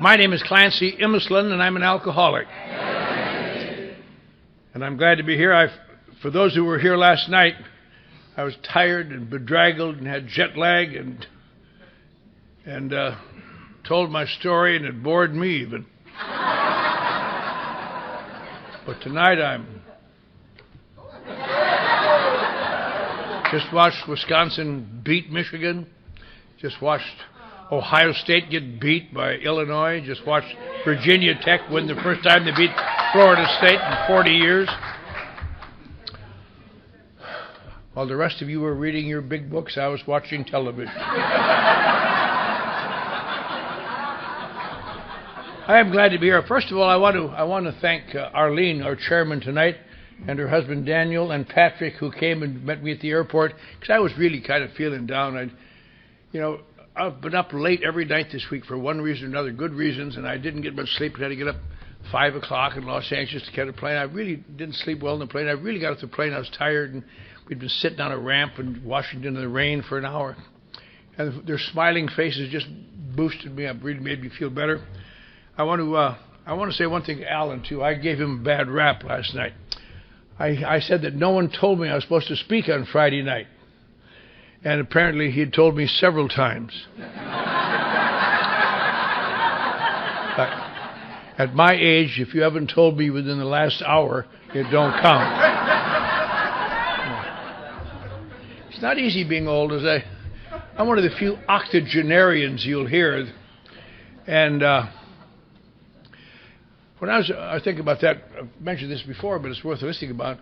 My name is Clancy I, and I'm an alcoholic. And I'm glad to be here. For those who were here last night, I was tired and bedraggled and had jet lag and told my story, and it bored me even. But tonight just watched Wisconsin beat Michigan. Just watched Ohio State get beat by Illinois. Just watched Virginia Tech win the first time they beat Florida State in 40 years. While the rest of you were reading your big books, I was watching television. I am glad to be here. First of all, I want to thank Arlene, our chairman tonight, and her husband Daniel, and Patrick, who came and met me at the airport, because I was really kind of feeling down. I've been up late every night this week for one reason or another, good reasons, and I didn't get much sleep. I had to get up 5 o'clock in Los Angeles to catch a plane. I really didn't sleep well in the plane. I really got off the plane. I was tired, and we'd been sitting on a ramp in Washington in the rain for an hour. And their smiling faces just boosted me up, really made me feel better. I want to say one thing to Alan, too. I gave him a bad rap last night. I said that no one told me I was supposed to speak on Friday night. And apparently he had told me several times. At my age, if you haven't told me within the last hour, it don't count. It's not easy being old, as I'm one of the few octogenarians you'll hear. And when I think about that, I've mentioned this before, but it's worth listening about.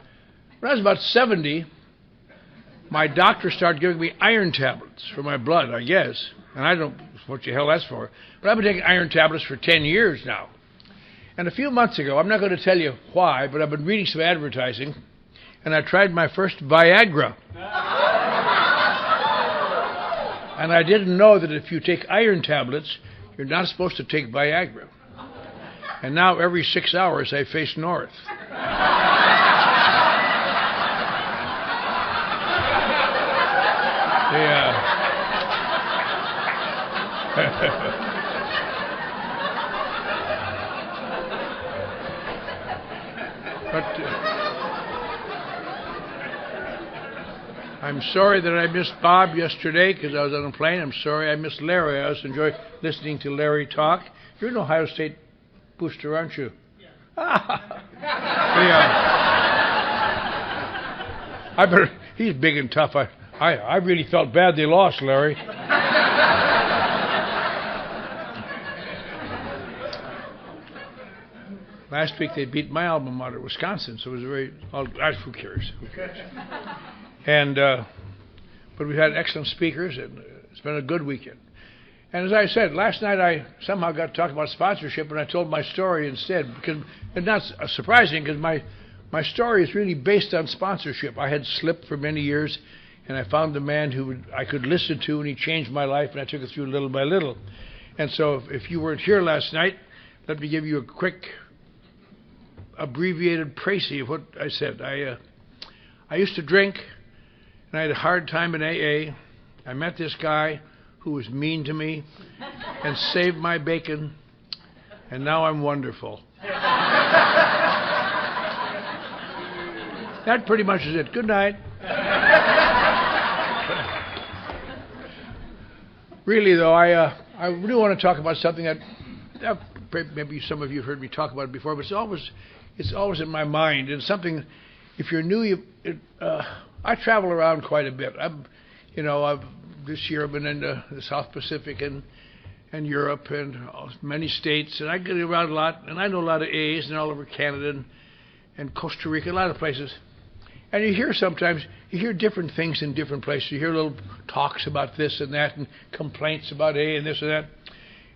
When I was about 70, my doctor started giving me iron tablets for my blood, I guess. And I don't know what the hell that's for. But I've been taking iron tablets for 10 years now. And a few months ago, I'm not going to tell you why, but I've been reading some advertising, and I tried my first Viagra. And I didn't know that if you take iron tablets, you're not supposed to take Viagra. And now every 6 hours I face north. But I'm sorry that I missed Bob yesterday because I was on a plane. I'm sorry I missed Larry. I always enjoy listening to Larry talk. You're an Ohio State booster, aren't you? Yeah. He's big and tough. I really felt bad they lost, Larry. Last week they beat my alma mater, Wisconsin, so it was who cares? And but we've had excellent speakers, and it's been a good weekend. And as I said, last night I somehow got to talk about sponsorship, and I told my story instead, because it's not surprising, because my story is really based on sponsorship. I had slipped for many years, and I found the man who I could listen to, and he changed my life, and I took it through little by little. And so if you weren't here last night, let me give you a quick abbreviated précis of what I said. I used to drink, and I had a hard time in AA. I met this guy who was mean to me and saved my bacon, and now I'm wonderful. That pretty much is it. Good night. Really, though, I really want to talk about something that maybe some of you have heard me talk about it before, but it's always in my mind. And something, if you're new, I travel around quite a bit. This year I've been in the South Pacific and Europe and many states, and I get around a lot, and I know a lot of A's and all over Canada and Costa Rica, a lot of places. And you hear different things in different places. You hear little talks about this and that and complaints about A and this and that.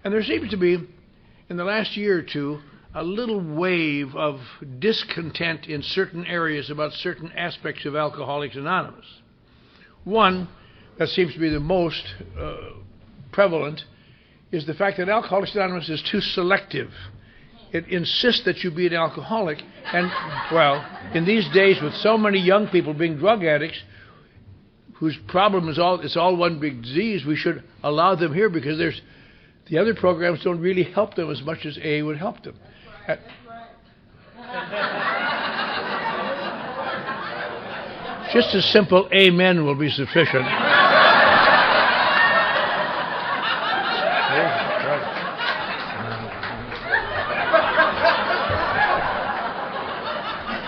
And there seems to be, in the last year or two, a little wave of discontent in certain areas about certain aspects of Alcoholics Anonymous. One that seems to be the most prevalent is the fact that Alcoholics Anonymous is too selective. It insists that you be an alcoholic, and, well, in these days with so many young people being drug addicts, whose problem is it's all one big disease, we should allow them here because The other programs don't really help them as much as AA would help them. Just a simple amen will be sufficient.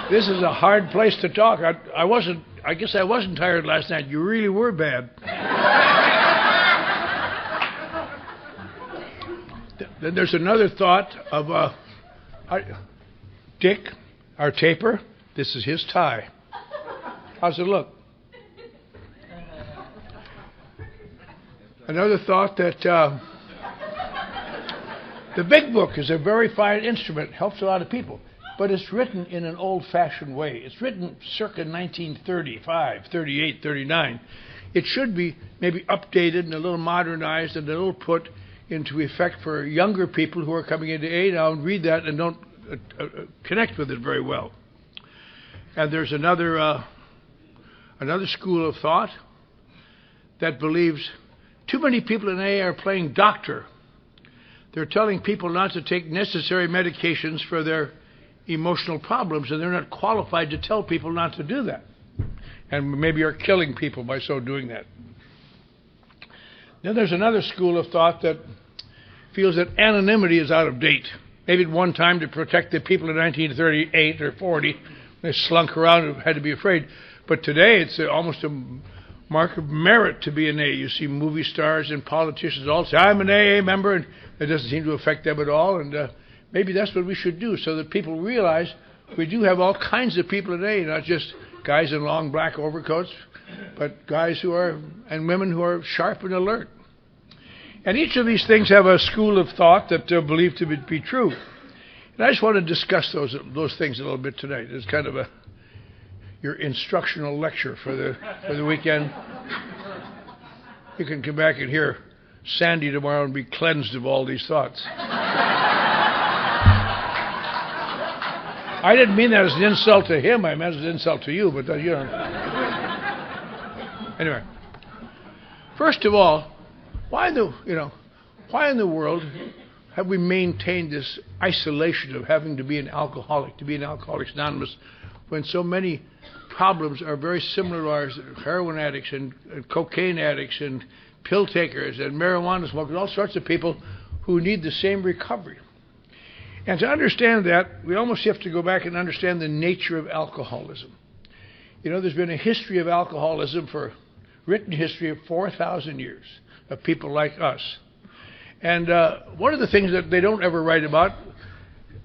This is a hard place to talk. I guess I wasn't tired last night. You really were bad. Then there's another thought of Dick, our taper. This is his tie. How's it look? Another thought that the big book is a very fine instrument, helps a lot of people, but it's written in an old-fashioned way. It's written circa 1935, 38, 39. It should be maybe updated and a little modernized and a little put into effect for younger people who are coming into AA now and read that and don't connect with it very well. And there's another school of thought that believes too many people in AA are playing doctor. They're telling people not to take necessary medications for their emotional problems, and they're not qualified to tell people not to do that. And maybe are killing people by so doing that. Then there's another school of thought that feels that anonymity is out of date. Maybe at one time to protect the people in 1938 or 40, they slunk around and had to be afraid. But today it's almost a mark of merit to be an AA. You see movie stars and politicians all say, I'm an AA member, and it doesn't seem to affect them at all. And maybe that's what we should do so that people realize we do have all kinds of people in AA, not just guys in long black overcoats, but guys who are, and women who are sharp and alert. And each of these things have a school of thought that are believed to be true. And I just want to discuss those things a little bit tonight. It's kind of your instructional lecture for the weekend. You can come back and hear Sandy tomorrow and be cleansed of all these thoughts. I didn't mean that as an insult to him. I meant as an insult to you, but you know. Anyway, first of all, why in the world have we maintained this isolation of having to be an alcoholic, to be an Alcoholics Anonymous, when so many problems are very similar to ours? Heroin addicts and cocaine addicts and pill takers and marijuana smokers, all sorts of people who need the same recovery. And to understand that, we almost have to go back and understand the nature of alcoholism. You know, there's been a history of alcoholism, written history of 4,000 years, of people like us. And one of the things that they don't ever write about,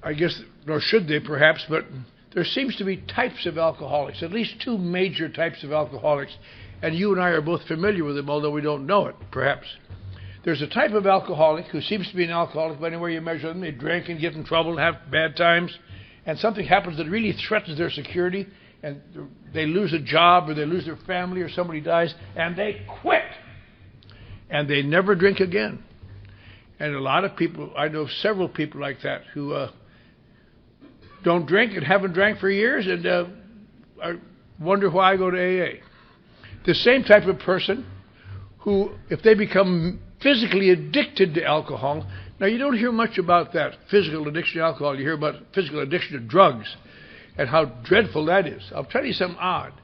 I guess, nor should they perhaps, but there seems to be types of alcoholics, at least two major types of alcoholics, and you and I are both familiar with them, although we don't know it, perhaps. There's a type of alcoholic who seems to be an alcoholic by anywhere you measure them. They drink and get in trouble and have bad times, and something happens that really threatens their security, and they lose a job or they lose their family or somebody dies, and they quit. And they never drink again. And a lot of people, I know several people like that who don't drink and haven't drank for years and I wonder why I go to AA. The same type of person who, if they become physically addicted to alcohol, now you don't hear much about that, physical addiction to alcohol. You hear about physical addiction to drugs and how dreadful that is. I'll tell you something odd.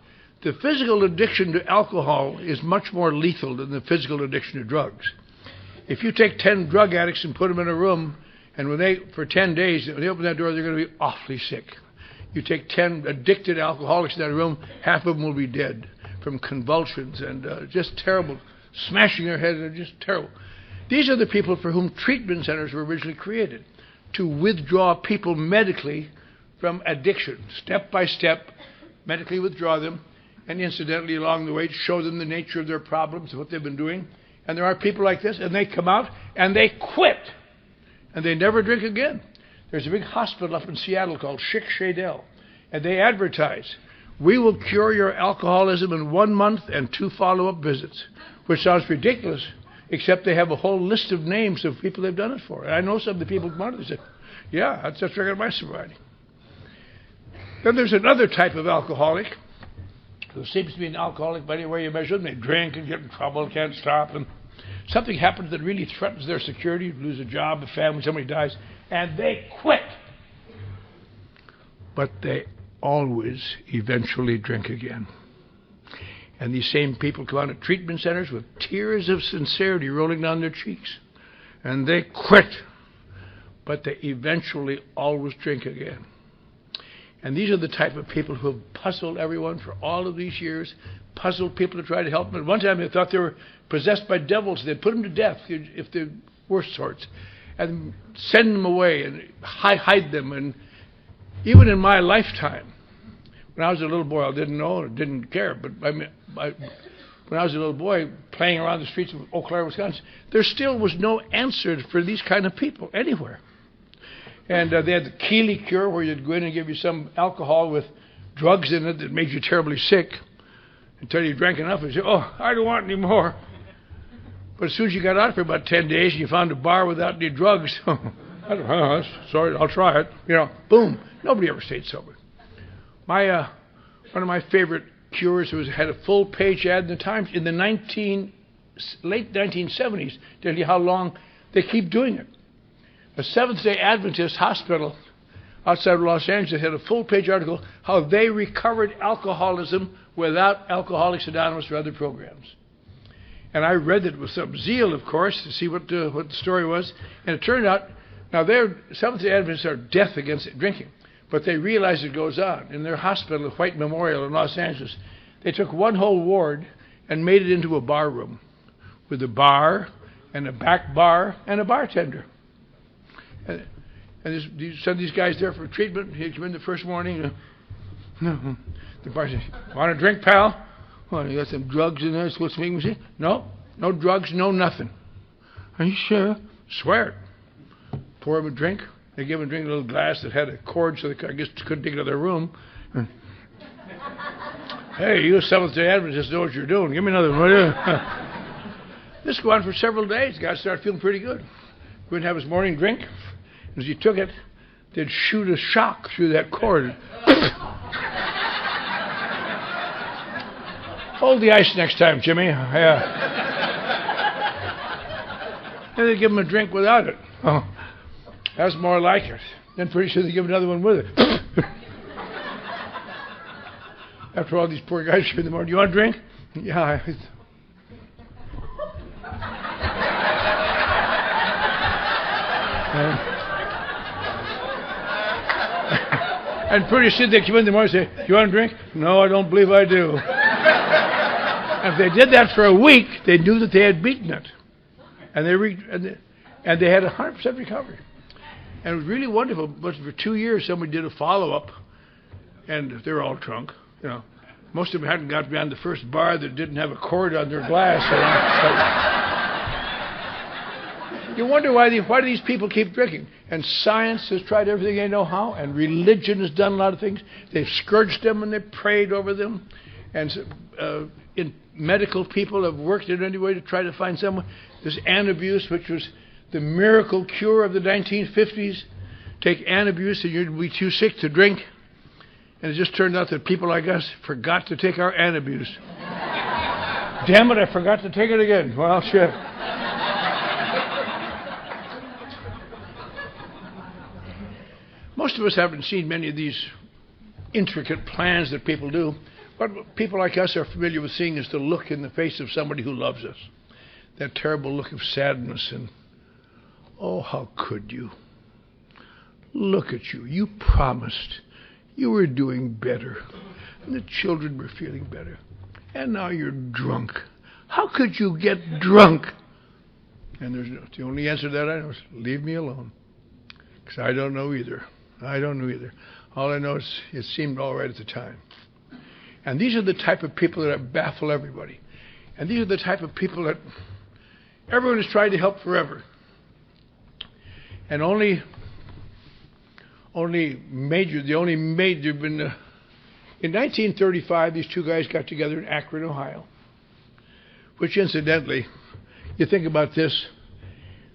The physical addiction to alcohol is much more lethal than the physical addiction to drugs. If you take 10 drug addicts and put them in a room, and for 10 days, when they open that door, they're going to be awfully sick. You take 10 addicted alcoholics in that room, half of them will be dead from convulsions and just terrible, smashing their heads, and just terrible. These are the people for whom treatment centers were originally created, to withdraw people medically from addiction, step by step, medically withdraw them, and incidentally along the way show them the nature of their problems, what they've been doing. And there are people like this, and they come out, and they quit, and they never drink again. There's a big hospital up in Seattle called Schick Shadell, and they advertise, we will cure your alcoholism in 1 month and 2 follow-up visits, which sounds ridiculous, except they have a whole list of names of people they've done it for. And I know some of the people come out and they say, yeah, that's record of my sobriety. Then there's another type of alcoholic who seems to be an alcoholic by any way you measure them. They drink and get in trouble, can't stop. And something happens that really threatens their security, lose a job, a family, somebody dies, and they quit. But they always eventually drink again. And these same people come out of treatment centers with tears of sincerity rolling down their cheeks. And they quit. But they eventually always drink again. And these are the type of people who have puzzled everyone for all of these years, puzzled people to try to help them. At one time they thought they were possessed by devils. They'd put them to death if they're worse sorts, and send them away and hide them. And even in my lifetime, when I was a little boy, I didn't know or didn't care, but when I was a little boy playing around the streets of Eau Claire, Wisconsin, there still was no answer for these kind of people anywhere. And they had the Keeley cure, where you'd go in and give you some alcohol with drugs in it that made you terribly sick until you drank enough and said, oh, I don't want any more. But as soon as you got out for about 10 days and you found a bar without any drugs, I don't know, sorry, I'll try it. Boom. Nobody ever stayed sober. One of my favorite cures had a full-page ad in the Times in the late 1970s, tell you how long they keep doing it. A Seventh-day Adventist hospital outside of Los Angeles had a full-page article how they recovered alcoholism without Alcoholics Anonymous or other programs. And I read it with some zeal, of course, to see what the story was. And it turned out, now Seventh-day Adventists are death against drinking, but they realize it goes on. In their hospital at White Memorial in Los Angeles, they took one whole ward and made it into a bar room with a bar and a back bar and a bartender. And send these guys there for treatment. He'd come in the first morning. The bar says, want a drink, pal? Well, you got some drugs in there? Supposed to make me see? No drugs, no nothing. Are you sure? Swear it. Pour him a drink. They give him a drink in a little glass that had a cord, so they, I guess, couldn't take it to their room. Hey, you Seventh-day Adventists know what you're doing. Give me another one, will you? This go on for several days. The guy started feeling pretty good. Go and have his morning drink. As he took it, they'd shoot a shock through that cord. Hold the ice next time, Jimmy. Yeah. And they'd give him a drink without it. Oh, that's more like it. Then pretty soon they give another one with it. After all these poor guys here in the morning, you want a drink? Yeah. And pretty soon they come in the morning and say, you want a drink? No, I don't believe I do. And if they did that for a week, they knew that they had beaten it. And they had 100% recovery. And it was really wonderful. But for 2 years, somebody did a follow-up, and they were all drunk. Most of them hadn't got beyond the first bar that didn't have a cord on their glass. You wonder why do these people keep drinking? And science has tried everything they know how, and religion has done a lot of things. They've scourged them and they've prayed over them. And medical people have worked in any way to try to find someone. This anabuse, which was the miracle cure of the 1950s. Take anabuse and you'd be too sick to drink. And it just turned out that people like us forgot to take our anabuse. Damn it, I forgot to take it again. Well, shit. Most of us haven't seen many of these intricate plans that people do. What people like us are familiar with seeing is the look in the face of somebody who loves us. That terrible look of sadness and, oh, how could you? Look at you. You promised. You were doing better. And the children were feeling better. And now you're drunk. How could you get drunk? And the only answer to that I know is, leave me alone. Because I don't know either. All I know is it seemed all right at the time. And these are the type of people that baffle everybody. And these are the type of people that everyone has tried to help forever. And in 1935, these two guys got together in Akron, Ohio. Which incidentally, you think about this,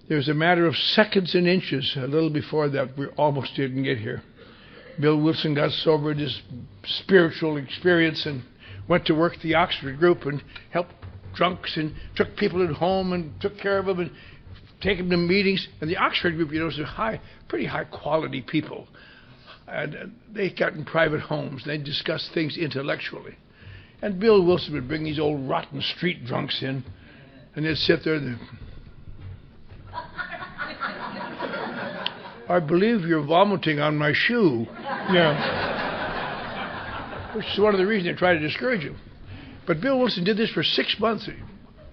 there was a matter of seconds and inches a little before that we almost didn't get here. Bill Wilson got sober in his spiritual experience and went to work at the Oxford group and helped drunks and took people at home and took care of them and take them to meetings. And the Oxford group, are pretty high quality people. And they got in private homes. They discussed things intellectually. And Bill Wilson would bring these old rotten street drunks in, and they'd sit there and I believe you're vomiting on my shoe. Which is one of the reasons they try to discourage him. But Bill Wilson did this for 6 months.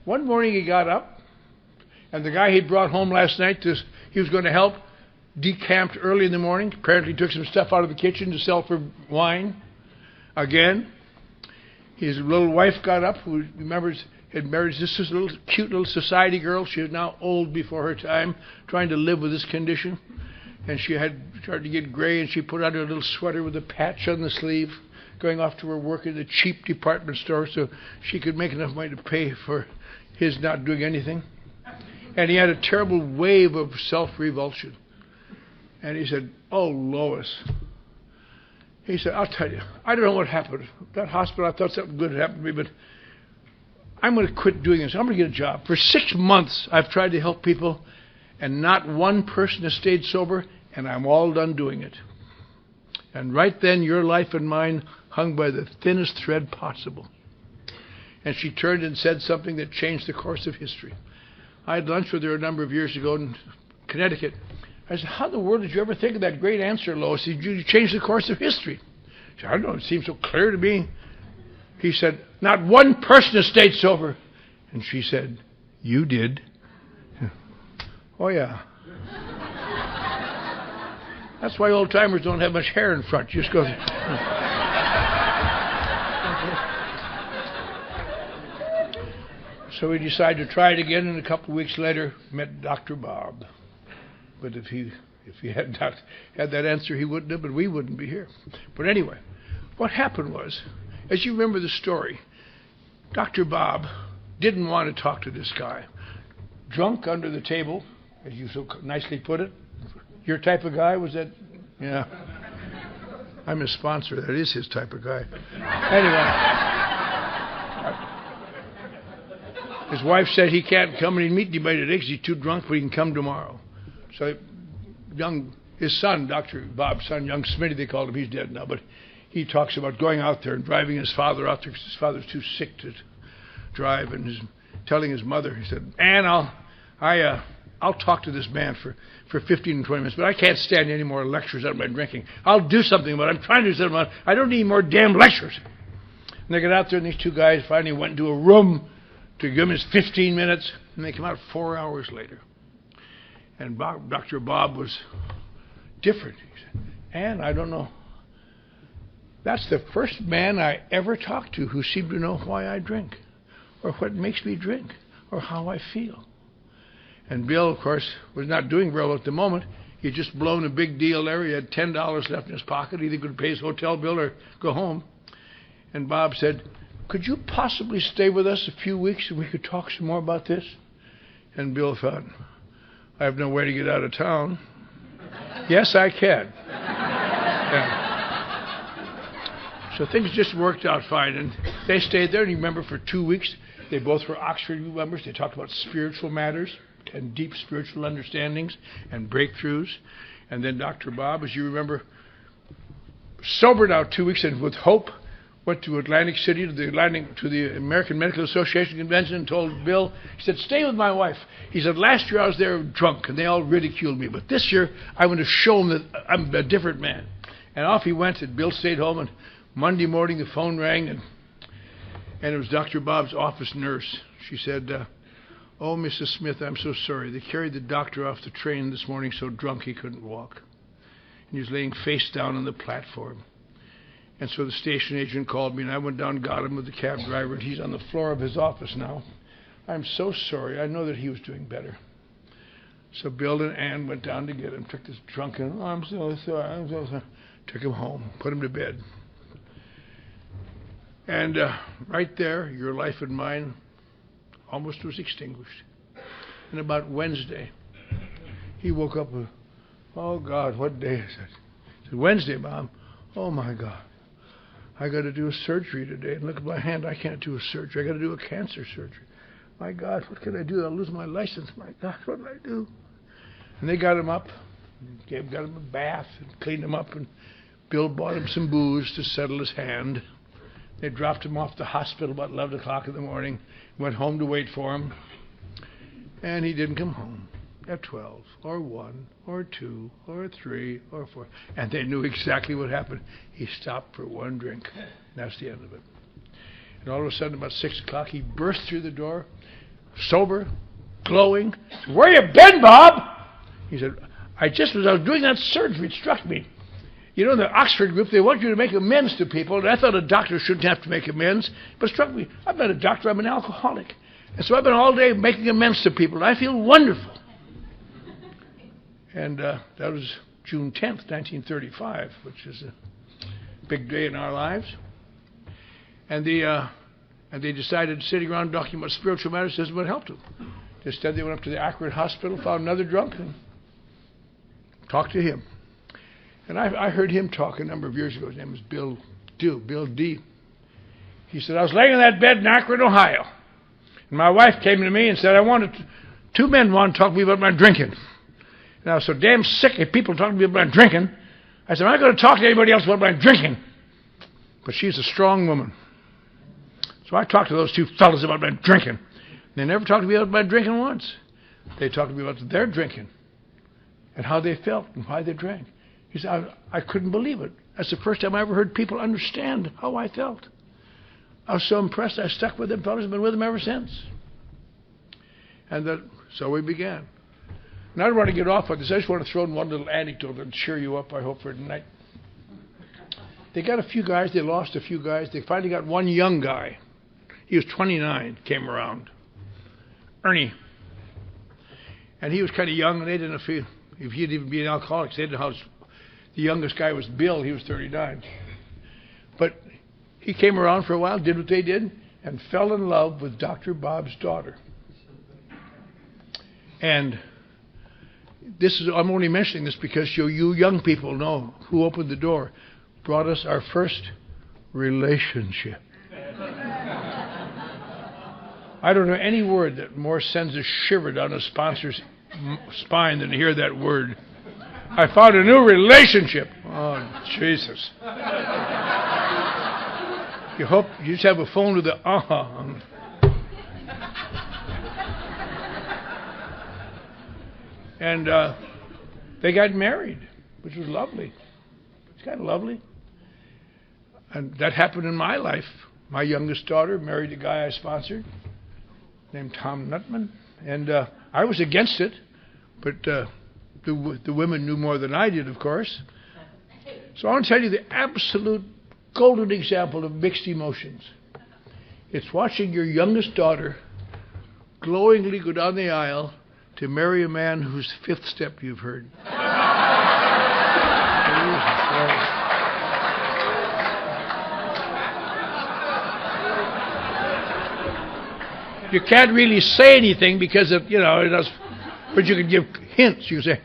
One morning he got up, and the guy he'd brought home last night, he was going to help, decamped early in the morning. Apparently took some stuff out of the kitchen to sell for wine. Again, his little wife got up, who had married this little cute little society girl. She was now old before her time, trying to live with this condition. And she had started to get gray, and she put on her little sweater with a patch on the sleeve, going off to her work in the cheap department store so she could make enough money to pay for his not doing anything. And he had a terrible wave of self-revulsion. And he said, "Oh, Lois." He said, "I'll tell you, I don't know what happened. That hospital, I thought something good had happened to me, but I'm going to quit doing this. I'm going to get a job. For 6 months, I've tried to help people, and not one person has stayed sober, and I'm all done doing it." And right then, your life and mine hung by the thinnest thread possible. And she turned and said something that changed the course of history. I had lunch with her a number of years ago in Connecticut. I said, "How in the world did you ever think of that great answer, Lois? Did you change the course of history?" She said, "I don't know, it seems so clear to me." He said, "Not one person has stayed sober." And she said, "You did." "Oh, yeah." That's why old-timers don't have much hair in front. You just go... So we decided to try it again, and a couple of weeks later, met Dr. Bob. But if he had not had that answer, he wouldn't have, and we wouldn't be here. But anyway, what happened was, as you remember the story, Dr. Bob didn't want to talk to this guy. Drunk under the table, as you so nicely put it. Your type of guy, was that? Yeah. I'm his sponsor. That is his type of guy. Anyway. His wife said he can't come and meet anybody today because he's too drunk, but he can come tomorrow. So his son, Dr. Bob's son, young Smitty, they called him, he's dead now, but he talks about going out there and driving his father out there because his father's too sick to drive, and telling his mother, he said, "Ann, I'll talk to this man for 15 and 20 minutes, but I can't stand any more lectures on my drinking. I'll do something about it. I'm trying to do something about it. I don't need more damn lectures." And they got out there, and these two guys finally went into a room to give him his 15 minutes, and they came out 4 hours later. And Dr. Bob was different. He said, "Ann, I don't know. That's the first man I ever talked to who seemed to know why I drink, or what makes me drink, or how I feel." And Bill, of course, was not doing well at the moment. He had just blown a big deal there. He had $10 left in his pocket. Either could pay his hotel bill or go home. And Bob said, "Could you possibly stay with us a few weeks and we could talk some more about this?" And Bill thought, "I have no way to get out of town." "Yes, I can." Yeah. So things just worked out fine. And they stayed there. And you remember, for 2 weeks, they both were Oxford members. They talked about spiritual matters and deep spiritual understandings and breakthroughs. And then Dr. Bob, as you remember, sobered out 2 weeks and with hope went to Atlantic City to the American Medical Association convention and told Bill, he said, "Stay with my wife." He said, "Last year I was there drunk and they all ridiculed me, but this year I want to show them that I'm a different man." And off he went, and Bill stayed home, and Monday morning the phone rang, and it was Dr. Bob's office nurse. She said, "Oh, Mrs. Smith, I'm so sorry. They carried the doctor off the train this morning so drunk he couldn't walk. And he was laying face down on the platform. And so the station agent called me, and I went down and got him with the cab driver, and he's on the floor of his office now. I'm so sorry. I know that he was doing better." So Bill and Ann went down to get him, took this drunken, "I'm so sorry, took him home, put him to bed. And right there, your life and mine almost was extinguished. And about Wednesday, he woke up with, "Oh, God, what day is it?" I said, "Wednesday, Mom." "Oh, my God. I got to do a surgery today. And look at my hand. I can't do a surgery. I got to do a cancer surgery." My God, what can I do? I'll lose my license. My God, what did I do? And they got him up, got him a bath, and cleaned him up, and Bill bought him some booze to settle his hand. They dropped him off to the hospital about 11 o'clock in the morning, went home to wait for him, and he didn't come home at 12, or 1, or 2, or 3, or 4. And they knew exactly what happened. He stopped for one drink. That's the end of it. And all of a sudden, about 6 o'clock, he burst through the door, sober, glowing. "Where you been, Bob?" He said, I was doing that surgery. It struck me. You know, in the Oxford group, they want you to make amends to people. And I thought a doctor shouldn't have to make amends. But it struck me, I'm not a doctor, I'm an alcoholic. And so I've been all day making amends to people. And I feel wonderful. And that was June 10th, 1935, which is a big day in our lives. And they decided, sitting around talking about spiritual matters, this is what helped them. Instead, they went up to the Akron hospital, found another drunk, and talked to him. And I heard him talk a number of years ago. His name was Bill D. He said, I was laying in that bed in Akron, Ohio. And my wife came to me and said, two men wanted to talk to me about my drinking. And I was so damn sick of people talking to me about my drinking. I said, I'm not going to talk to anybody else about my drinking. But she's a strong woman. So I talked to those two fellas about my drinking. They never talked to me about my drinking once. They talked to me about their drinking and how they felt and why they drank. He said, I couldn't believe it. That's the first time I ever heard people understand how I felt. I was so impressed, I stuck with them fellas and been with them ever since. And so we began. And I don't want to get off on this. I just want to throw in one little anecdote that'll cheer you up, I hope, for tonight. They got a few guys. They lost a few guys. They finally got one young guy. He was 29, came around. Ernie. And he was kind of young, and they didn't know if he'd even be an alcoholic. They didn't know how the youngest guy was Bill. He was 39. But he came around for a while, did what they did, and fell in love with Dr. Bob's daughter. And I'm only mentioning this because you young people know who opened the door, brought us our first relationship. I don't know any word that more sends a shiver down a sponsor's spine than to hear that word. I found a new relationship. Oh, Jesus. You hope you just have a phone with the And they got married, which was lovely. It's kind of lovely. And that happened in my life. My youngest daughter married a guy I sponsored named Tom Nutman. And I was against it, but the women knew more than I did, of course. So I want to tell you the absolute golden example of mixed emotions. It's watching your youngest daughter glowingly go down the aisle to marry a man whose fifth step you've heard. You can't really say anything because of, but you can give hints. You can say,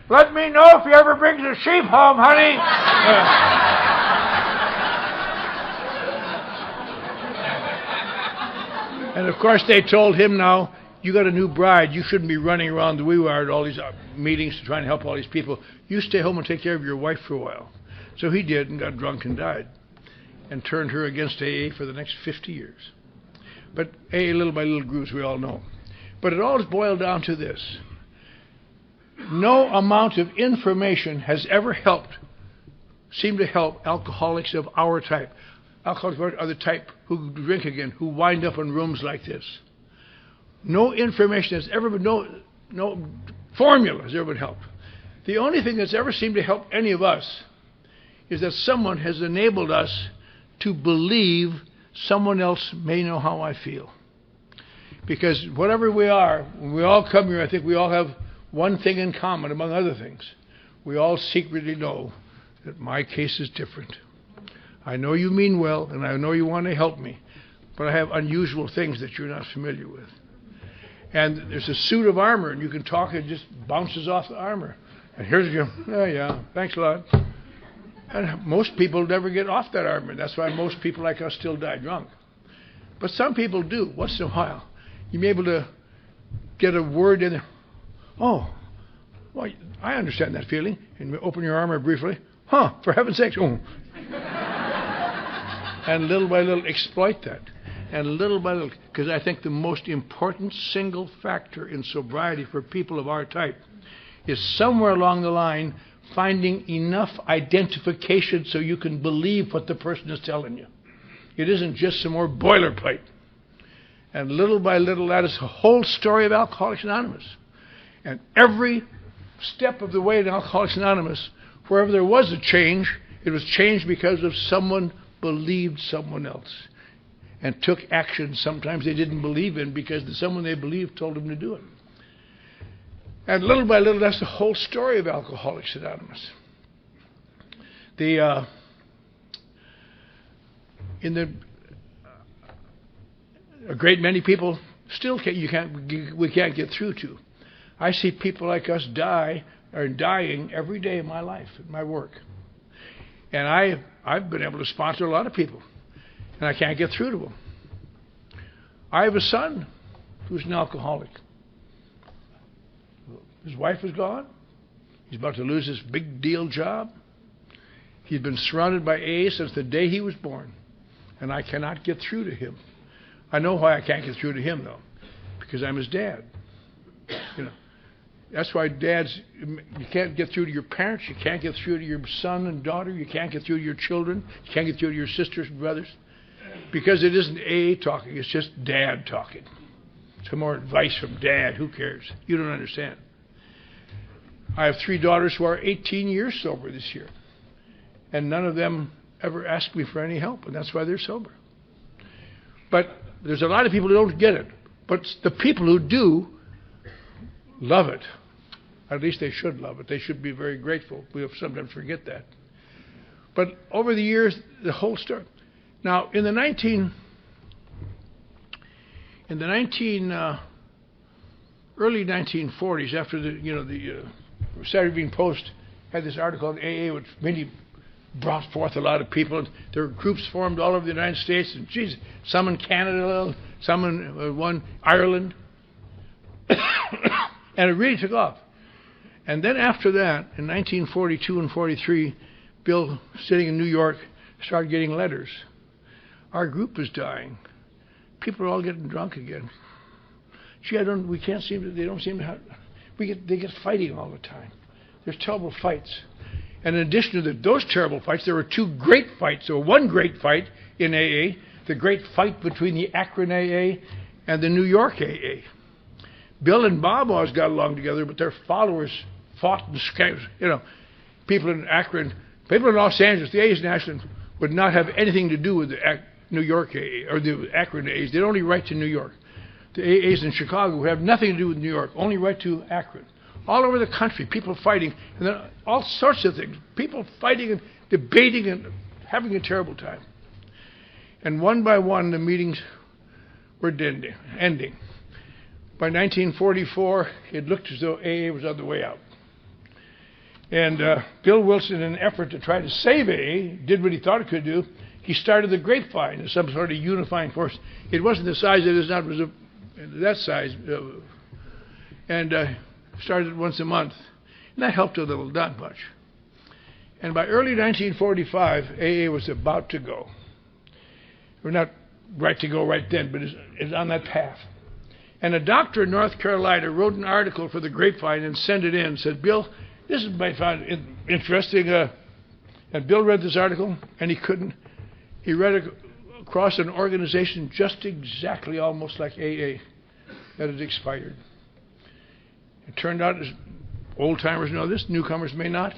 let me know if he ever brings a sheep home, honey. And of course they told him, now, you got a new bride. You shouldn't be running around the wee wire at all these meetings to try and help all these people. You stay home and take care of your wife for a while. So he did and got drunk and died and turned her against AA for the next 50 years. But AA little by little grew, as we all know. But it always boiled down to this. No amount of information has ever seemed to help alcoholics of our type. Alcoholics are the type who drink again, who wind up in rooms like this. No information has ever been, no formula has ever been helped. The only thing that's ever seemed to help any of us is that someone has enabled us to believe someone else may know how I feel. Because whatever we are, when we all come here, I think we all have one thing in common, among other things. We all secretly know that my case is different. I know you mean well, and I know you want to help me, but I have unusual things that you're not familiar with. And there's a suit of armor, and you can talk, and it just bounces off the armor. And here's you, yeah, thanks a lot. And most people never get off that armor. That's why most people like us still die drunk. But some people do, once in a while. You may be able to get a word in there. Oh, well, I understand that feeling. And you open your armor briefly. Huh, for heaven's sakes. Oh. And little by little exploit that. And little by little, because I think the most important single factor in sobriety for people of our type is somewhere along the line finding enough identification so you can believe what the person is telling you. It isn't just some more boilerplate. And little by little, that is the whole story of Alcoholics Anonymous. And every step of the way in Alcoholics Anonymous, wherever there was a change, it was changed because of someone believed someone else and took action sometimes they didn't believe in because the someone they believed told them to do it. And little by little, that's the whole story of Alcoholics Anonymous. A great many people still we can't get through to. I see people like us dying every day of my life, in my work. And I've been able to sponsor a lot of people, and I can't get through to them. I have a son who's an alcoholic. His wife is gone. He's about to lose his big deal job. He's been surrounded by AA since the day he was born, and I cannot get through to him. I know why I can't get through to him, though, because I'm his dad. That's why dads, you can't get through to your parents, you can't get through to your son and daughter, you can't get through to your children, you can't get through to your sisters and brothers, because it isn't AA talking, it's just dad talking. Some more advice from dad, who cares? You don't understand. I have 3 daughters who are 18 years sober this year, and none of them ever asked me for any help, and that's why they're sober. But there's a lot of people who don't get it, but the people who do love it. At least they should love it. They should be very grateful. We sometimes forget that. But over the years, the whole story. Now, in the early 1940s, after the Saturday Evening Post had this article on AA, which really brought forth a lot of people. There were groups formed all over the United States, and some in Canada, some in Ireland. And it really took off. And then after that, in 1942 and 43, Bill, sitting in New York, started getting letters. Our group is dying. People are all getting drunk again. Gee, they don't seem to have, they get fighting all the time. There's terrible fights. And in addition to those terrible fights, there were 2 great fights. There were one great fight in AA, the great fight between the Akron AA and the New York AA. Bill and Bob always got along together, but their followers fought and people in Akron, people in Los Angeles, the A's in Ashland would not have anything to do with the New York AA or the Akron A's. They'd only write to New York. The AAs in Chicago would have nothing to do with New York, only write to Akron. All over the country, people fighting, and then all sorts of things. People fighting and debating and having a terrible time. And one by one, the meetings were ending. By 1944, it looked as though AA was on the way out. And Bill Wilson, in an effort to try to save AA, did what he thought it could do. He started the Grapevine as some sort of unifying force. It wasn't the size it is now, it was that size. And started once a month. And that helped a little, not much. And by early 1945, AA was about to go. We're not right to go right then, but it's on that path. And a doctor in North Carolina wrote an article for the Grapevine and sent it in and said, Bill, this is I found interesting. And Bill read this article, and he read it across an organization just exactly almost like AA that had expired. It turned out, as old-timers know this, newcomers may not,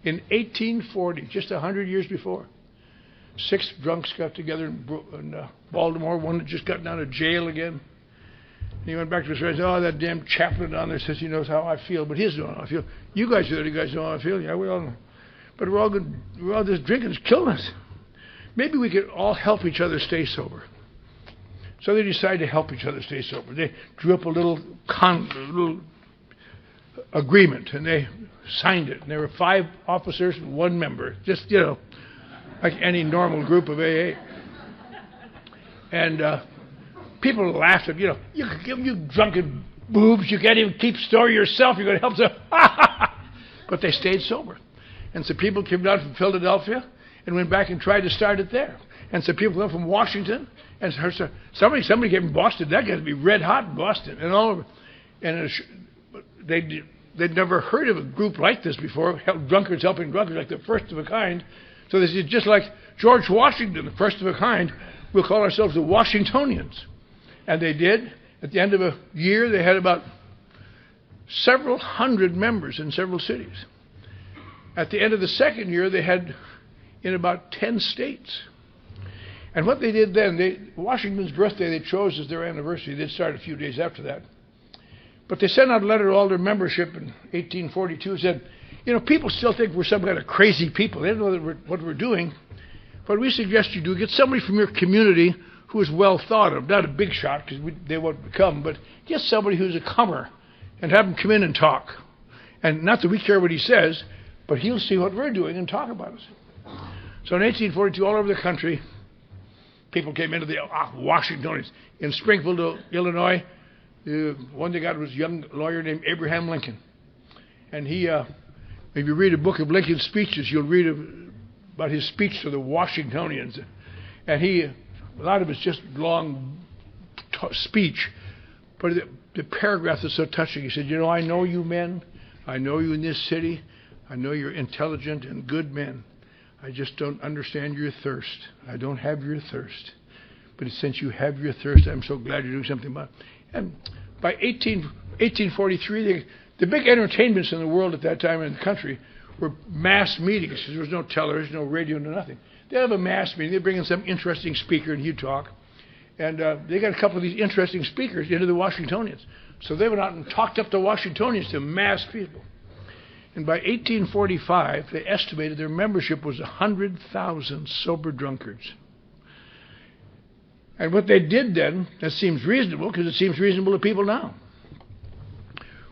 in 1840, just 100 years before, 6 drunks got together in Baltimore. One had just gotten out of jail again. He went back to his friends. Oh, that damn chaplain down there says he knows how I feel, but he doesn't know how I feel. You guys know how I feel. Yeah, we all know. But we're all good. We're all just drinking. It's killing us. Maybe we could all help each other stay sober. So they decided to help each other stay sober. They drew up a little agreement, and they signed it. And there were 5 officers and 1 member. Just, like any normal group of AA. And people laughed at, you drunken boobs, you can't even keep store yourself, you're going to help them. But they stayed sober. And so people came down from Philadelphia and went back and tried to start it there. And so people came from Washington, and somebody came from Boston. That guy would be red hot in Boston and all over. And they'd never heard of a group like this before, drunkards helping drunkards, like the first of a kind. So this is just like George Washington, the first of a kind. We'll call ourselves the Washingtonians. And they did. At the end of a year, they had about several hundred members in several cities. At the end of the second year, they had in about 10 states. And what they did then, Washington's birthday they chose as their anniversary. They'd start a few days after that. But they sent out a letter to all their membership in 1842 and said, people still think we're some kind of crazy people. They don't know what we're doing. What we suggest you do, get somebody from your community who is well thought of, not a big shot because they won't come, but get somebody who's a comer and have him come in and talk. And not that we care what he says, but he'll see what we're doing and talk about us. So in 1842, all over the country, people came into the Washingtonians. In Springfield, Illinois, the one they got was a young lawyer named Abraham Lincoln. And he, if you read a book of Lincoln's speeches, you'll read about his speech to the Washingtonians. And a lot of it's just long speech, but the paragraph is so touching. He said, I know you men. I know you in this city. I know you're intelligent and good men. I just don't understand your thirst. I don't have your thirst. But since you have your thirst, I'm so glad you're doing something about it. And by 1843, the big entertainments in the world at that time in the country were mass meetings. Because there was no television, no radio, no nothing. They have a mass meeting. They bring in some interesting speaker and he'd talk. And they got a couple of these interesting speakers into the Washingtonians. So they went out and talked up the Washingtonians to mass people. And by 1845, they estimated their membership was 100,000 sober drunkards. And what they did then, that seems reasonable, because it seems reasonable to people now.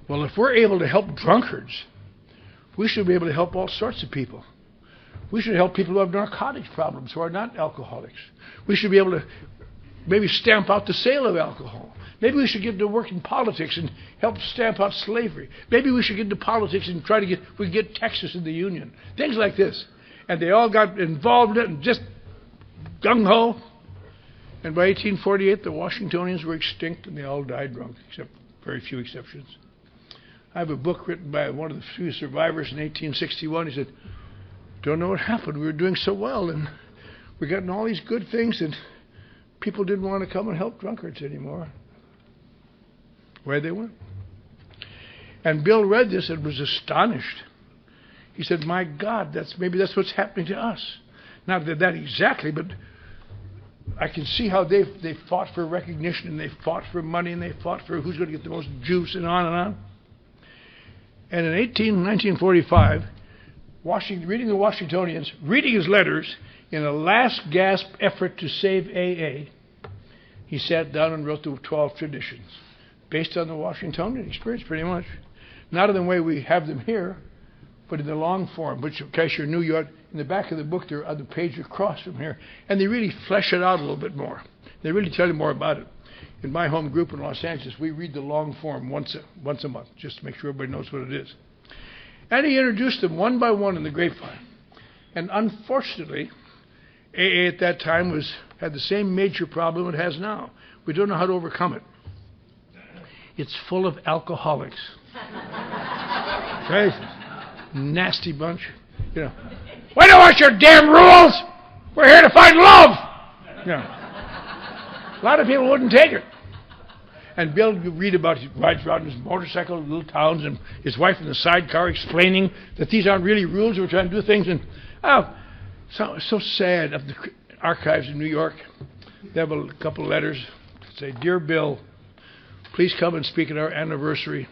Well, if we're able to help drunkards, we should be able to help all sorts of people. We should help people who have narcotics problems, who are not alcoholics. We should be able to maybe stamp out the sale of alcohol. Maybe we should get to work in politics and help stamp out slavery. Maybe we should get into politics and try to get Texas in the Union. Things like this. And they all got involved in it and just gung-ho. And by 1848, the Washingtonians were extinct and they all died drunk, except very few exceptions. I have a book written by one of the few survivors in 1861. He said, don't know what happened. We were doing so well and we got all these good things and people didn't want to come and help drunkards anymore. Where they went. And Bill read this and was astonished. He said, my God, maybe that's what's happening to us. Not that exactly, but I can see how they fought for recognition and they fought for money and they fought for who's going to get the most juice and on and on. And in 1945, reading the Washingtonians, reading his letters in a last gasp effort to save AA, he sat down and wrote the 12 traditions. Based on the Washingtonian experience, pretty much. Not in the way we have them here, but in the long form, which, in case you're new, in the back of the book, they're on the page across from here, and they really flesh it out a little bit more. They really tell you more about it. In my home group in Los Angeles, we read the long form once a month, just to make sure everybody knows what it is. And he introduced them one by one in the grapevine. And unfortunately, AA at that time had the same major problem it has now. We don't know how to overcome it. It's full of alcoholics. Right? Nasty bunch. We don't want your damn rules. We're here to find love. A lot of people wouldn't take it. And Bill, you read about he rides around his motorcycle in little towns and his wife in the sidecar explaining that these aren't really rules. We're trying to do things. And so sad. Of the archives in New York, they have a couple of letters that say, Dear Bill, please come and speak at our anniversary,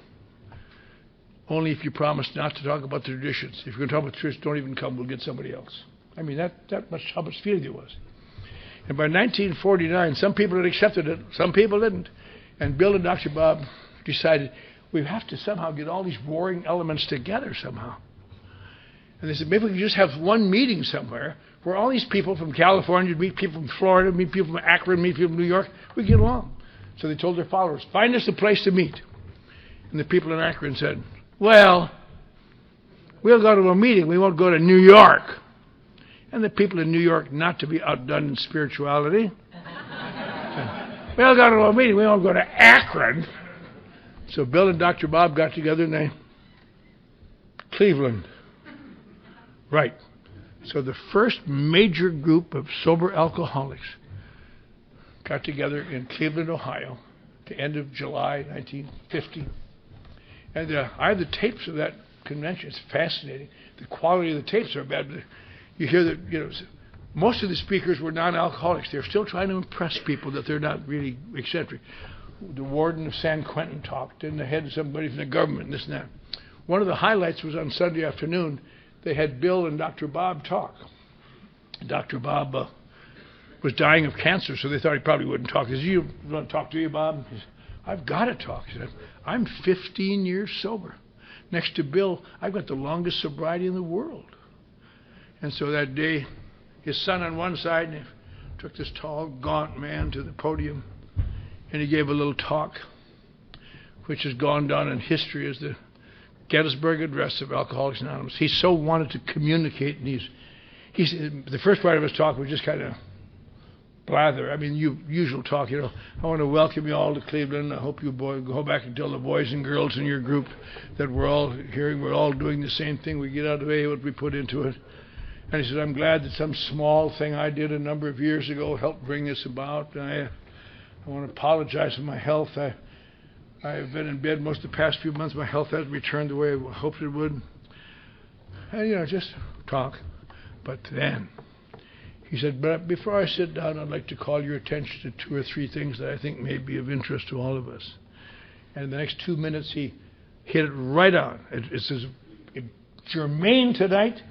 only if you promise not to talk about the traditions. If you're going to talk about the traditions, don't even come. We'll get somebody else. I mean, that much how much feeling there was. And by 1949, some people had accepted it, some people didn't. And Bill and Dr. Bob decided we have to somehow get all these warring elements together somehow. And they said, maybe we can just have one meeting somewhere where all these people from California meet people from Florida, meet people from Akron, meet people from New York, we get along. So they told their followers, find us a place to meet. And the people in Akron said, well, we'll go to a meeting. We won't go to New York. And the people in New York, not to be outdone in spirituality, said, we'll go to a meeting. We won't go to Akron. So Bill and Dr. Bob got together and they, Cleveland. Right. So the first major group of sober alcoholics got together in Cleveland, Ohio, at the end of July 1950. And I have the tapes of that convention. It's fascinating. The quality of the tapes are bad. But you hear that, most of the speakers were non-alcoholics. They're still trying to impress people that they're not really eccentric. The warden of San Quentin talked, and the head of somebody from the government, and this and that. One of the highlights was on Sunday afternoon. They had Bill and Dr. Bob talk. Dr. Bob was dying of cancer, so they thought he probably wouldn't talk. He said, you want to talk to you, Bob? He said, I've got to talk. He said, I'm 15 years sober. Next to Bill, I've got the longest sobriety in the world. And so that day, his son on one side, and he took this tall, gaunt man to the podium, and he gave a little talk, which has gone down in history as the Gettysburg Address of Alcoholics Anonymous. He so wanted to communicate, and he's the first part of his talk was just kind of blather. I mean, usual talk, I want to welcome you all to Cleveland. I hope you go back and tell the boys and girls in your group that we're all doing the same thing. We get out of AA what we put into it. And he said, I'm glad that some small thing I did a number of years ago helped bring this about. I want to apologize for my health. I've been in bed most of the past few months. My health hasn't returned the way I hoped it would. And, just talk. But then he said, but before I sit down, I'd like to call your attention to 2 or 3 things that I think may be of interest to all of us. And in the next 2 minutes, he hit it right on. It's as germane tonight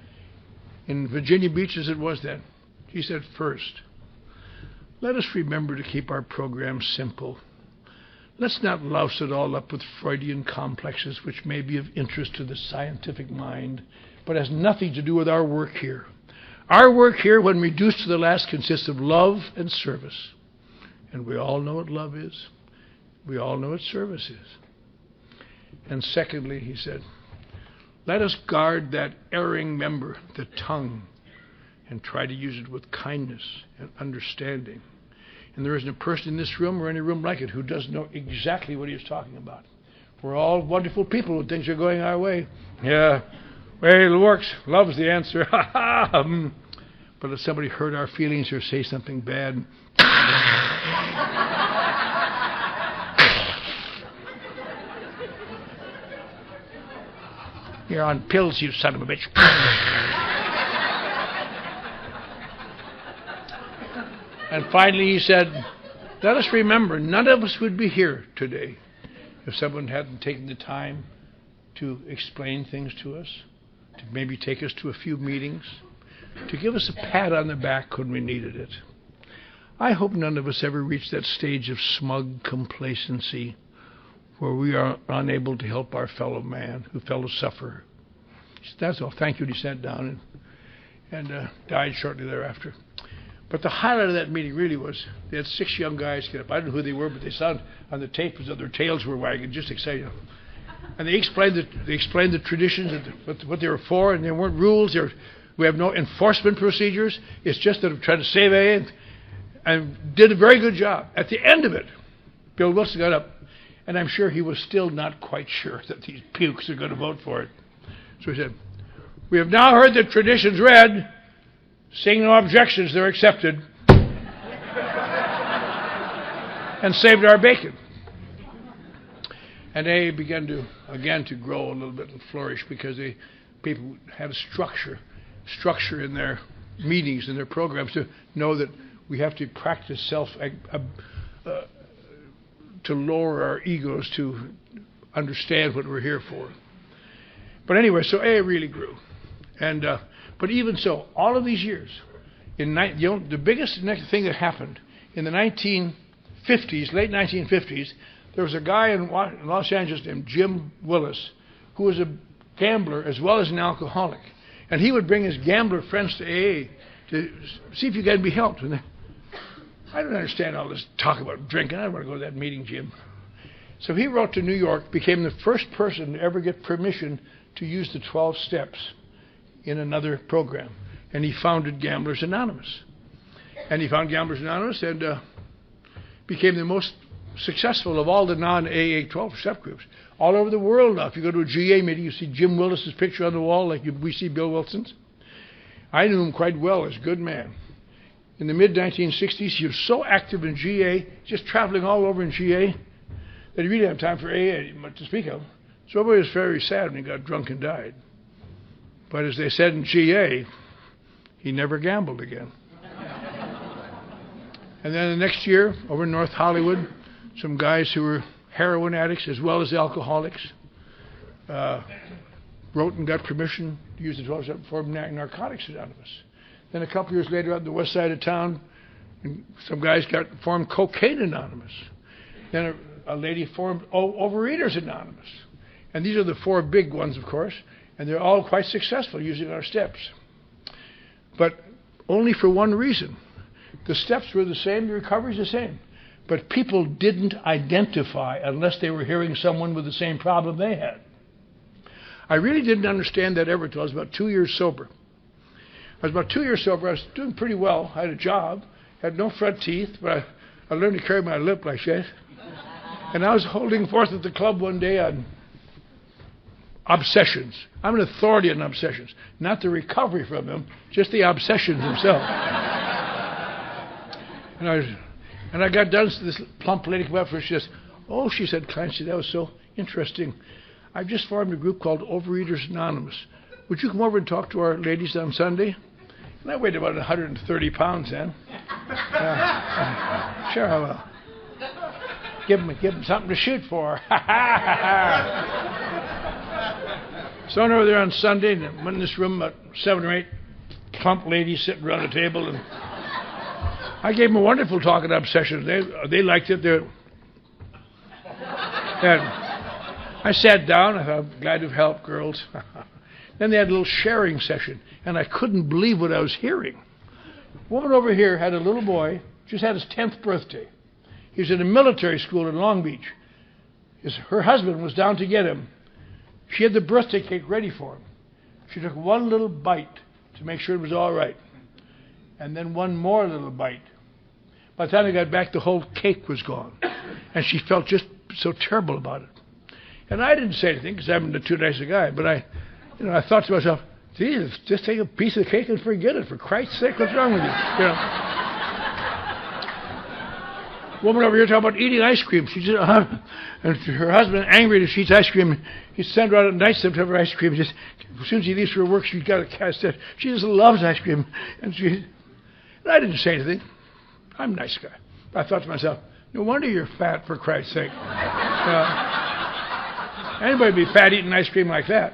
in Virginia Beach as it was then. He said, first, let us remember to keep our program simple. Let's not louse it all up with Freudian complexes, which may be of interest to the scientific mind, but has nothing to do with our work here. Our work here, when reduced to the last, consists of love and service. And we all know what love is. We all know what service is. And secondly, he said, let us guard that erring member, the tongue, and try to use it with kindness and understanding. And there isn't a person in this room or any room like it who doesn't know exactly what he was talking about. We're all wonderful people when things are going our way. Yeah, well, it works. Love's the answer. But if somebody hurt our feelings or say something bad, you're on pills, you son of a bitch. And finally he said, let us remember, none of us would be here today if someone hadn't taken the time to explain things to us, to maybe take us to a few meetings, to give us a pat on the back when we needed it. I hope none of us ever reach that stage of smug complacency where we are unable to help our fellow man, fellow sufferer. That's all. Thank you. And he sat down and died shortly thereafter. But the highlight of that meeting really was they had 6 young guys get up. I don't know who they were, but they sounded on the tape as though their tails were wagging, just excited. And they explained the traditions, what they were for, and there weren't rules. We have no enforcement procedures. It's just that I'm trying to save AA and did a very good job. At the end of it, Bill Wilson got up, and I'm sure he was still not quite sure that these pukes are going to vote for it. So he said, we have now heard the traditions read. Seeing no objections, they're accepted. And saved our bacon. And they began to grow a little bit and flourish because people had a structure in their meetings and their programs to know that we have to practice to lower our egos to understand what we're here for. But anyway, so AA really grew. And but even so, all of these years, the biggest thing that happened in the 1950s, late 1950s, there was a guy in Los Angeles named Jim Willis who was a gambler as well as an alcoholic. And he would bring his gambler friends to AA to see if you could be helped. And I don't understand all this talk about drinking. I don't want to go to that meeting, Jim. So he wrote to New York, became the first person to ever get permission to use the 12 steps in another program. And he founded Gamblers Anonymous. And he found Gamblers Anonymous and became the most successful of all the non-AA 12-step groups. All over the world now, if you go to a GA meeting, you see Jim Willis's picture on the wall like we see Bill Wilson's. I knew him quite well as a good man. In the mid-1960s, he was so active in GA, just traveling all over in GA, that he really didn't have time for AA much to speak of. So everybody was very sad when he got drunk and died. But as they said in GA, he never gambled again. And then the next year, over in North Hollywood, some guys who were heroin addicts as well as alcoholics wrote and got permission to use the 12-step for Narcotics Anonymous. Then a couple years later, out on the west side of town, some guys formed Cocaine Anonymous. Then a lady formed Overeaters Anonymous. And these are the 4 big ones, of course, and they're all quite successful using our steps. But only for one reason. The steps were the same, the recovery's the same. But people didn't identify unless they were hearing someone with the same problem they had. I really didn't understand that ever until I was about 2 years sober. I was about 2 years sober. I was doing pretty well. I had a job, had no front teeth, but I learned to carry my lip like that. And I was holding forth at the club one day on obsessions. I'm an authority on obsessions. Not the recovery from them, just the obsessions themselves. And I got done, so this plump lady came up for, she says, "Oh," she said, "Clancy, that was so interesting. I've just formed a group called Overeaters Anonymous. Would you come over and talk to our ladies on Sunday?" And I weighed about 130 pounds then. Sure I will. Give them something to shoot for. So I went over there on Sunday and went in this room, about 7 or 8 plump ladies sitting around a table, and I gave them a wonderful talk on obsessions. They liked it. I sat down. I thought, glad to have helped, girls. Then they had a little sharing session, and I couldn't believe what I was hearing. A woman over here had a little boy, just had his 10th birthday. He was in a military school in Long Beach. Her husband was down to get him. She had the birthday cake ready for him. She took one little bite to make sure it was all right, and then one more little bite. By the time they got back, the whole cake was gone, and she felt just so terrible about it. And I didn't say anything because I'm too nice a guy, but I thought to myself, "Jesus, just take a piece of cake and forget it. For Christ's sake, what's wrong with you?" Woman over here talking about eating ice cream. She said, and her husband, angry that she eats ice cream, he sent her out at night to have her ice cream. Just, as soon as he leaves for work, she's got a cast that she just loves ice cream. And I didn't say anything. I'm a nice guy. I thought to myself, no wonder you're fat, for Christ's sake. Anybody would be fat eating ice cream like that.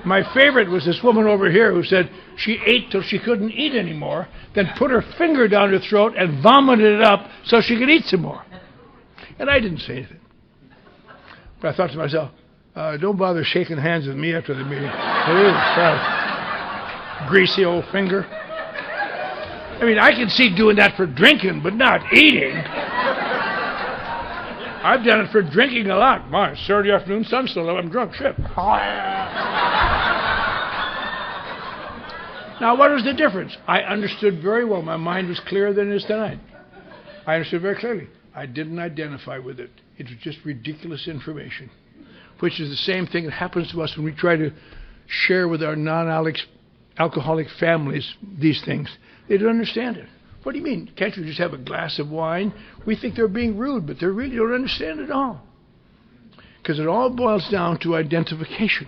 My favorite was this woman over here who said she ate till she couldn't eat anymore, then put her finger down her throat and vomited it up so she could eat some more. And I didn't say anything. But I thought to myself, don't bother shaking hands with me after the meeting. Greasy old finger. I mean, I can see doing that for drinking, but not eating. I've done it for drinking a lot. My Saturday afternoon, sun's still up. I'm drunk. Shit. Now, what was the difference? I understood very well. My mind was clearer than it is tonight. I understood very clearly. I didn't identify with it. It was just ridiculous information, which is the same thing that happens to us when we try to share with our non-alcoholic families these things. They don't understand it. What do you mean? Can't you just have a glass of wine? We think they're being rude, but they really don't understand it at all. Because it all boils down to identification.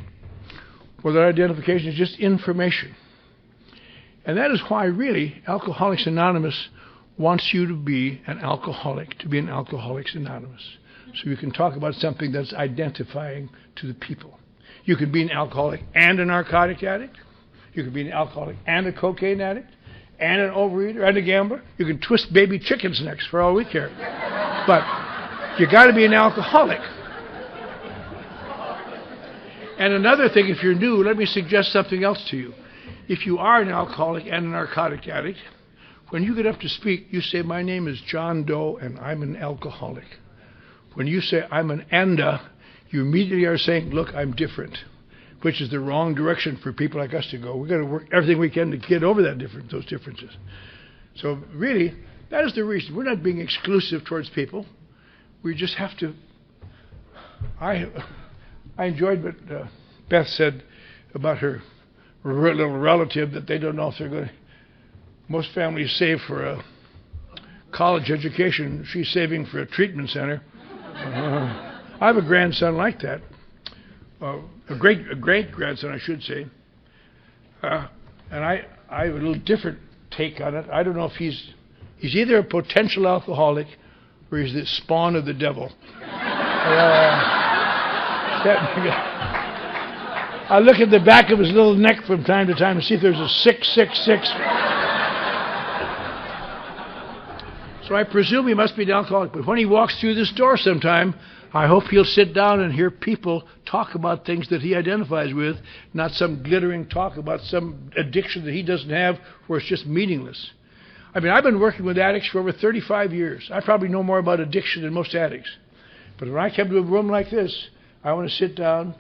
Well, that identification is just information. And that is why, really, Alcoholics Anonymous wants you to be an alcoholic, to be an Alcoholics Anonymous. So you can talk about something that's identifying to the people. You can be an alcoholic and a narcotic addict. You can be an alcoholic and a cocaine addict, and an overeater, and a gambler. You can twist baby chickens' necks for all we care. But you got to be an alcoholic. And another thing, if you're new, let me suggest something else to you. If you are an alcoholic and a narcotic addict, When you get up to speak, you say, my name is John Doe and I'm an alcoholic. When you say, I'm an ANDA, you immediately are saying, look, I'm different, which is the wrong direction for people like us to go. We've got to work everything we can to get over those differences. So really, that is the reason. We're not being exclusive towards people. We just have to. I enjoyed what Beth said about her little relative, that they don't know if they're going to. Most families save for a college education. She's saving for a treatment center. I have a grandson like that. A great grandson, I should say. And I have a little different take on it. I don't know if he's either a potential alcoholic or he's the spawn of the devil. I look at the back of his little neck from time to time and see if there's a 666. So I presume he must be an alcoholic. But when he walks through this door sometime, I hope he'll sit down and hear people talk about things that he identifies with, not some glittering talk about some addiction that he doesn't have where it's just meaningless. I mean, I've been working with addicts for over 35 years. I probably know more about addiction than most addicts. But when I come to a room like this, I want to sit down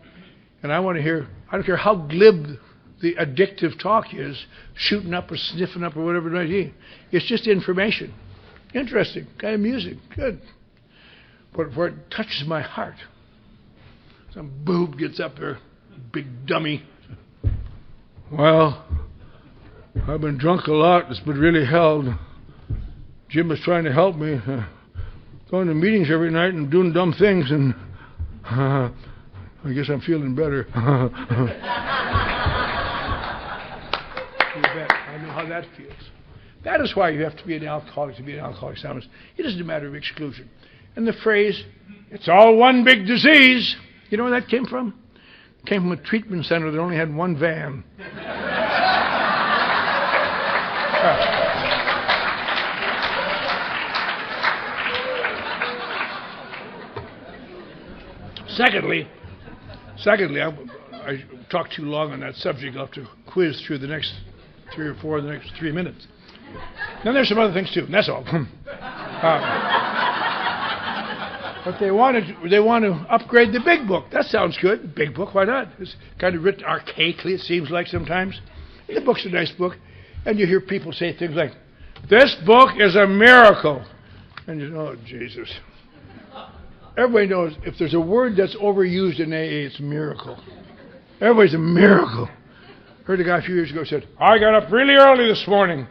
and I want to hear, I don't care how glib the addictive talk is, shooting up or sniffing up or whatever it might be. It's just information. Interesting, kind of music, good. But where it touches my heart, some boob gets up there, big dummy. Well, I've been drunk a lot. It's been really hell. Jim was trying to help me, going to meetings every night and doing dumb things, and I guess I'm feeling better. You bet. I know how that feels. That is why you have to be an alcoholic to be an Alcoholics Anonymous. It isn't a matter of exclusion. And the phrase, it's all one big disease, you know where that came from? It came from a treatment center that only had one van. Secondly, I talked too long on that subject. I'll have to quiz through the next 3 or 4 the next 3 minutes. Then there's some other things too, and that's all. But they want to upgrade the big book. That sounds good. Big book, why not? It's kind of written archaically, it seems like sometimes. The book's a nice book. And you hear people say things like, this book is a miracle. And you know, oh, Jesus. Everybody knows if there's a word that's overused in AA, it's miracle. Everybody's a miracle. Heard a guy a few years ago said, I got up really early this morning.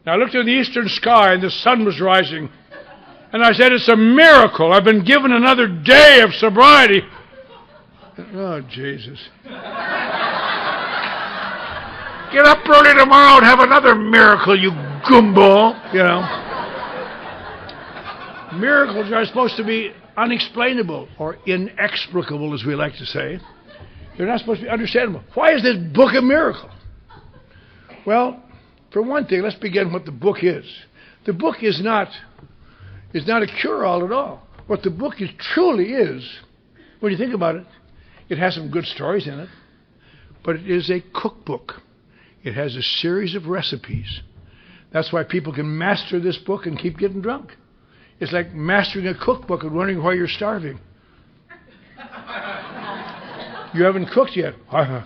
And I looked at the eastern sky and the sun was rising. And I said, it's a miracle. I've been given another day of sobriety. Oh, Jesus. Get up early tomorrow and have another miracle, you gumbo. You know. Miracles are supposed to be unexplainable or inexplicable, as we like to say. They're not supposed to be understandable. Why is this book a miracle? Well, for one thing, let's begin what the book is. The book is not a cure-all at all. What the book truly is, when you think about it, it has some good stories in it, but it is a cookbook. It has a series of recipes. That's why people can master this book and keep getting drunk. It's like mastering a cookbook and wondering why you're starving. You haven't cooked yet. Yeah.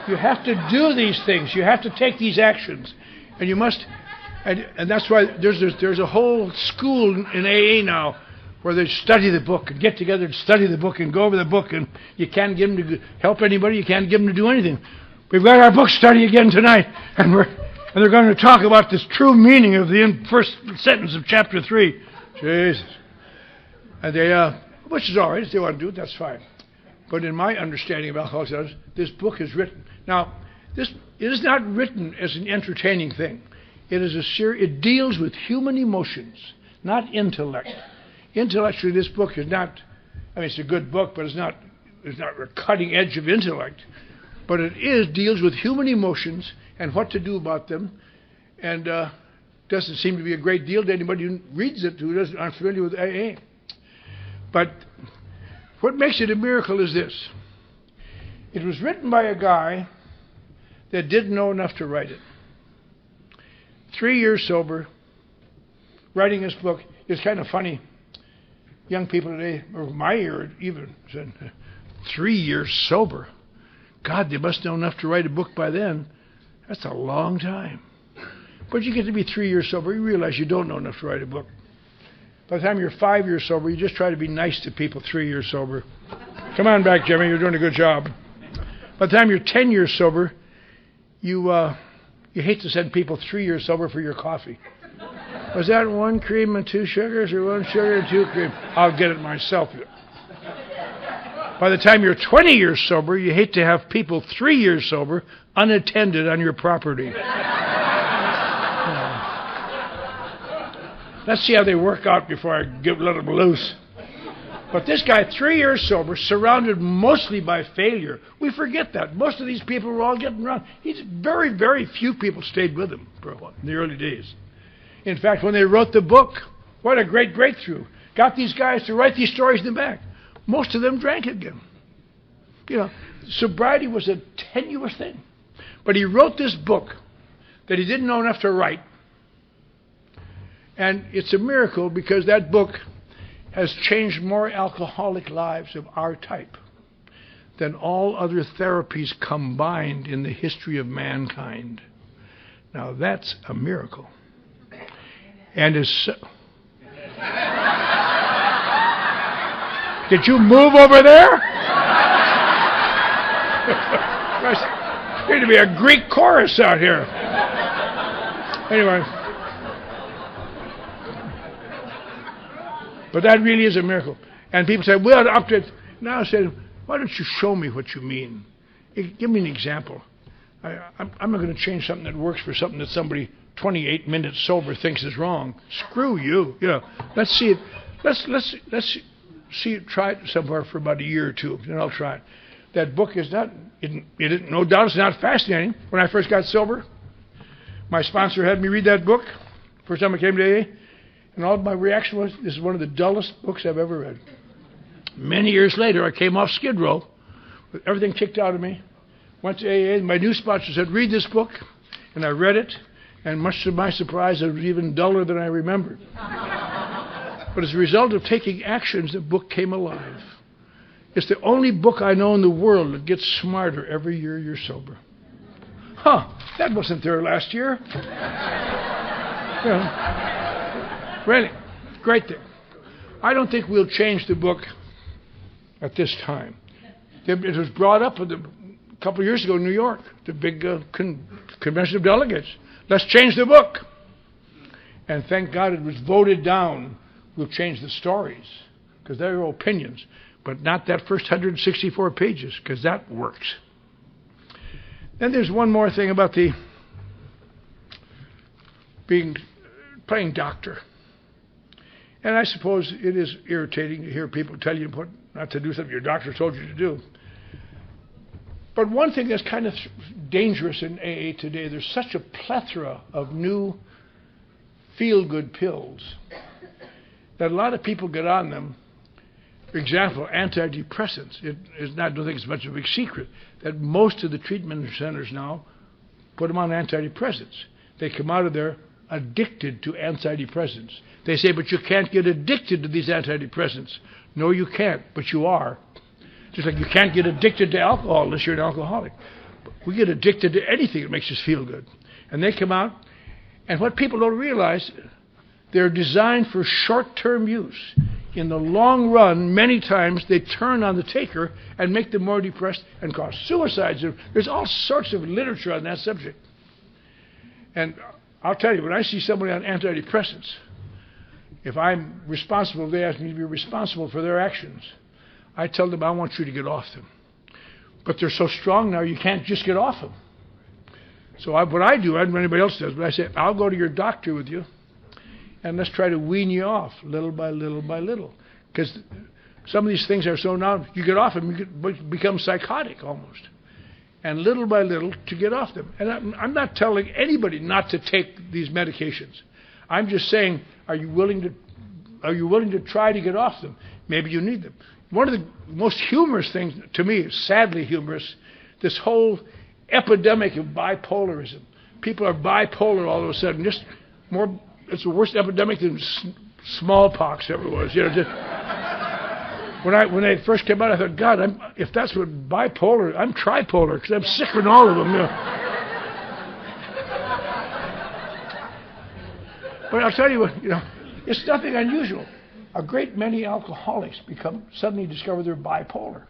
You have to do these things. You have to take these actions. And you must, and that's why there's a whole school in AA now where they study the book and get together and study the book and go over the book, and you can't get them to help anybody, you can't get them to do anything. We've got our book study again tonight, and they're going to talk about this true meaning of the first sentence of chapter 3. Jesus. And they, which is all right, if they want to do it, that's fine. But in my understanding of Alcoholics Anonymous, this book is written. Now, it is not written as an entertaining thing. It is it deals with human emotions, not intellect. Intellectually, this book is not, I mean, it's a good book, but it's not a cutting edge of intellect. But it deals with human emotions and what to do about them, and doesn't seem to be a great deal to anybody who reads it who aren't familiar with AA. But what makes it a miracle is this. It was written by a guy that didn't know enough to write it. 3 years sober, writing this book. It's kind of funny. Young people today, or my era even, said, 3 years sober. God, they must know enough to write a book by then. That's a long time. But you get to be 3 years sober, you realize you don't know enough to write a book. By the time you're 5 years sober, you just try to be nice to people 3 years sober. Come on back, Jimmy, you're doing a good job. By the time you're 10 years sober, you hate to send people 3 years sober for your coffee. Was that 1 cream and 2 sugars, or 1 sugar and 2 cream? I'll get it myself. By the time you're 20 years sober, you hate to have people 3 years sober unattended on your property. Let's see how they work out before I let them loose. But this guy, 3 years sober, surrounded mostly by failure. We forget that. Most of these people were all getting around. Very, very few people stayed with him for a while in the early days. In fact, when they wrote the book, what a great breakthrough. Got these guys to write these stories in the back. Most of them drank again. You know, sobriety was a tenuous thing. But he wrote this book that he didn't know enough to write. And it's a miracle because that book has changed more alcoholic lives of our type than all other therapies combined in the history of mankind. Now that's a miracle. And is so... Did you move over there? There's going to be a Greek chorus out here. Anyway. But that really is a miracle. And people say, well, up to it. Now I said, why don't you show me what you mean? Give me an example. I'm not going to change something that works for something that somebody 28 minutes sober thinks is wrong. Screw you. You know, let's see it. Let's see it. Try it somewhere for about a year or two, and I'll try it. That book is not. No doubt, it's not fascinating. When I first got sober, my sponsor had me read that book. First time I came to AA, and all my reaction was, "This is one of the dullest books I've ever read." Many years later, I came off Skid Row with everything kicked out of me. Went to AA, and my new sponsor said, "Read this book," and I read it. And much to my surprise, it was even duller than I remembered. But as a result of taking actions, the book came alive. It's the only book I know in the world that gets smarter every year you're sober. Huh, that wasn't there last year. You know, really, great thing. I don't think we'll change the book at this time. It was brought up a couple of years ago in New York, the big convention of delegates. Let's change the book. And thank God it was voted down. We'll change the stories, because they're opinions, but not that first 164 pages, because that works. Then there's one more thing about the playing doctor. And I suppose it is irritating to hear people tell you not to do something your doctor told you to do. But one thing that's kind of dangerous in AA today, there's such a plethora of new feel-good pills that a lot of people get on them. For example, antidepressants. I don't think it's much of a big secret that most of the treatment centers now put them on antidepressants. They come out of there addicted to antidepressants. They say, but you can't get addicted to these antidepressants. No, you can't, but you are. Just like you can't get addicted to alcohol unless you're an alcoholic. We get addicted to anything that makes us feel good. And they come out, and what people don't realize, they're designed for short-term use. In the long run, many times they turn on the taker and make them more depressed and cause suicides. There's all sorts of literature on that subject. And I'll tell you, when I see somebody on antidepressants, if I'm responsible, they ask me to be responsible for their actions. I tell them, I want you to get off them. But they're so strong now, you can't just get off them. So what I do, I don't know what anybody else does, but I say, I'll go to your doctor with you, and let's try to wean you off little by little by little. Because some of these things are so now, you get off them, you become psychotic almost. And little by little to get off them. And I'm not telling anybody not to take these medications. I'm just saying, are you willing to try to get off them? maybe you need them. One of the most humorous things, to me, sadly humorous, this whole epidemic of bipolarism. People are bipolar all of a sudden. Just more, it's the worst epidemic than smallpox ever was. You know, just, when they first came out, I thought, God, if that's what bipolar, I'm tripolar because I'm sicker than all of them. You know. But I'll tell you what, it's nothing unusual. A great many alcoholics suddenly discover they're bipolar.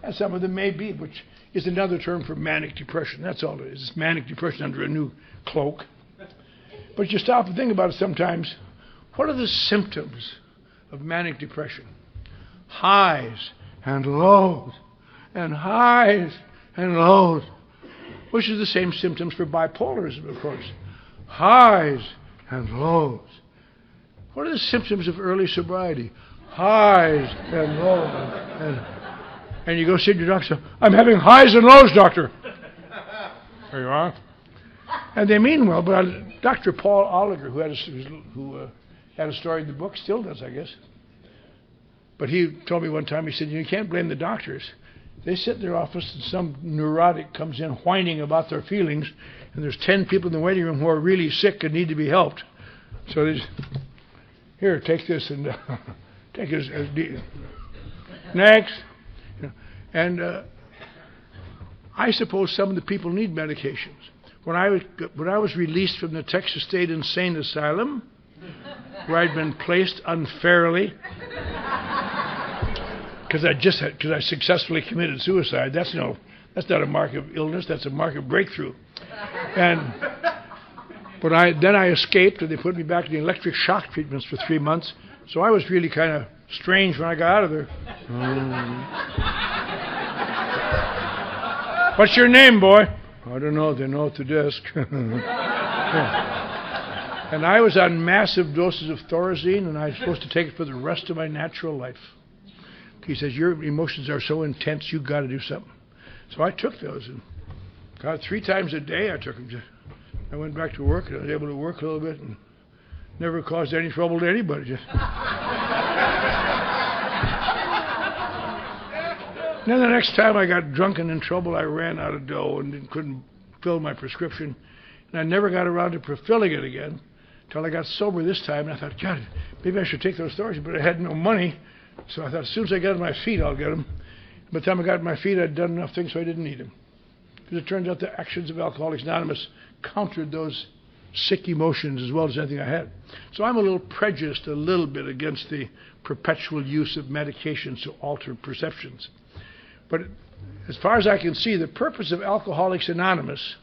And some of them may be, which is another term for manic depression. That's all it is. It's manic depression under a new cloak. But you stop and think about it sometimes. What are the symptoms of manic depression? Highs and lows, and highs and lows, which is the same symptoms for bipolarism, of course. Highs and lows. What are the symptoms of early sobriety? Highs and lows. And you go see your doctor, I'm having highs and lows, doctor. There you are. And they mean well, but Dr. Paul Oliger, who had a story in the book, still does, I guess. But he told me one time, he said, you can't blame the doctors. They sit in their office and some neurotic comes in whining about their feelings, and there's 10 people in the waiting room who are really sick and need to be helped. So they just, here, take this and take this. Next. And I suppose some of the people need medications. When I was released from the Texas State Insane Asylum, where I'd been placed unfairly, because I successfully committed suicide. That's not a mark of illness. That's a mark of breakthrough. But then I escaped, and they put me back in the electric shock treatments for 3 months. So I was really kind of strange when I got out of there. What's your name, boy? I don't know. They know at the desk. Yeah. And I was on massive doses of Thorazine, and I was supposed to take it for the rest of my natural life. He says, your emotions are so intense, you've got to do something. So I took those, and God, 3 times a day I took them. I went back to work, and I was able to work a little bit, and never caused any trouble to anybody. Then the next time I got drunk and in trouble, I ran out of dough and couldn't fill my prescription. And I never got around to fulfilling it again until I got sober this time. And I thought, God, maybe I should take those Thorazine, but I had no money. So I thought, as soon as I get on my feet, I'll get them. By the time I got on my feet, I'd done enough things so I didn't need them. Because it turns out the actions of Alcoholics Anonymous countered those sick emotions as well as anything I had. So I'm a little prejudiced a little bit against the perpetual use of medications to alter perceptions. But as far as I can see, the purpose of Alcoholics Anonymous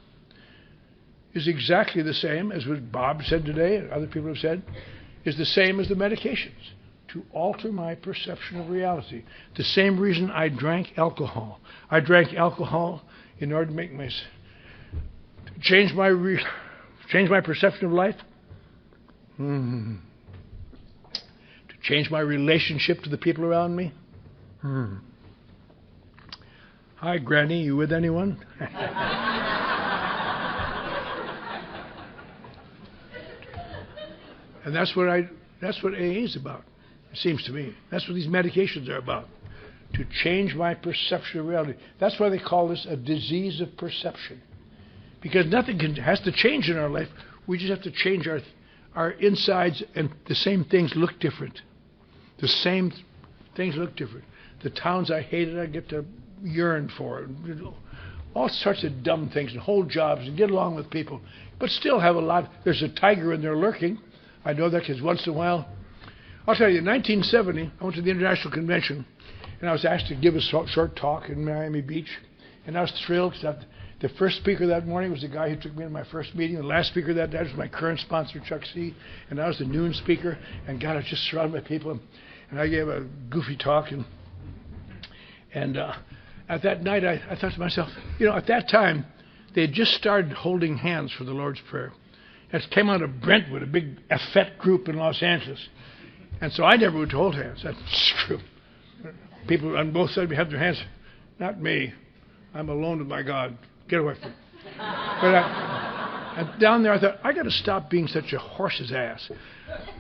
is exactly the same as what Bob said today and other people have said, is the same as the medications, to alter my perception of reality. The same reason I drank alcohol. I drank alcohol in order to make change my perception of life, to change my relationship to the people around me. Hi, Granny, you with anyone? And that's what AA is about, it seems to me. That's what these medications are about, to change my perception of reality. That's why they call this a disease of perception. Because nothing has to change in our life. We just have to change our insides, and the same things look different. The same things look different. The towns I hated, I get to yearn for. All sorts of dumb things, and hold jobs, and get along with people. But still have a lot. There's a tiger in there lurking. I know that because once in a while. I'll tell you, in 1970, I went to the International Convention, and I was asked to give a short talk in Miami Beach. And I was thrilled because the first speaker that morning was the guy who took me to my first meeting. The last speaker that day was my current sponsor, Chuck C. And I was the noon speaker. And God, I was just surrounded by people. And I gave a goofy talk. And at that night, I thought to myself, at that time, they had just started holding hands for the Lord's Prayer. It came out of Brentwood, a big effete group in Los Angeles. And so I never would hold hands. That's true. People on both sides have their hands. Not me. I'm alone with my God. Get away from me. But down there, I thought, I got to stop being such a horse's ass.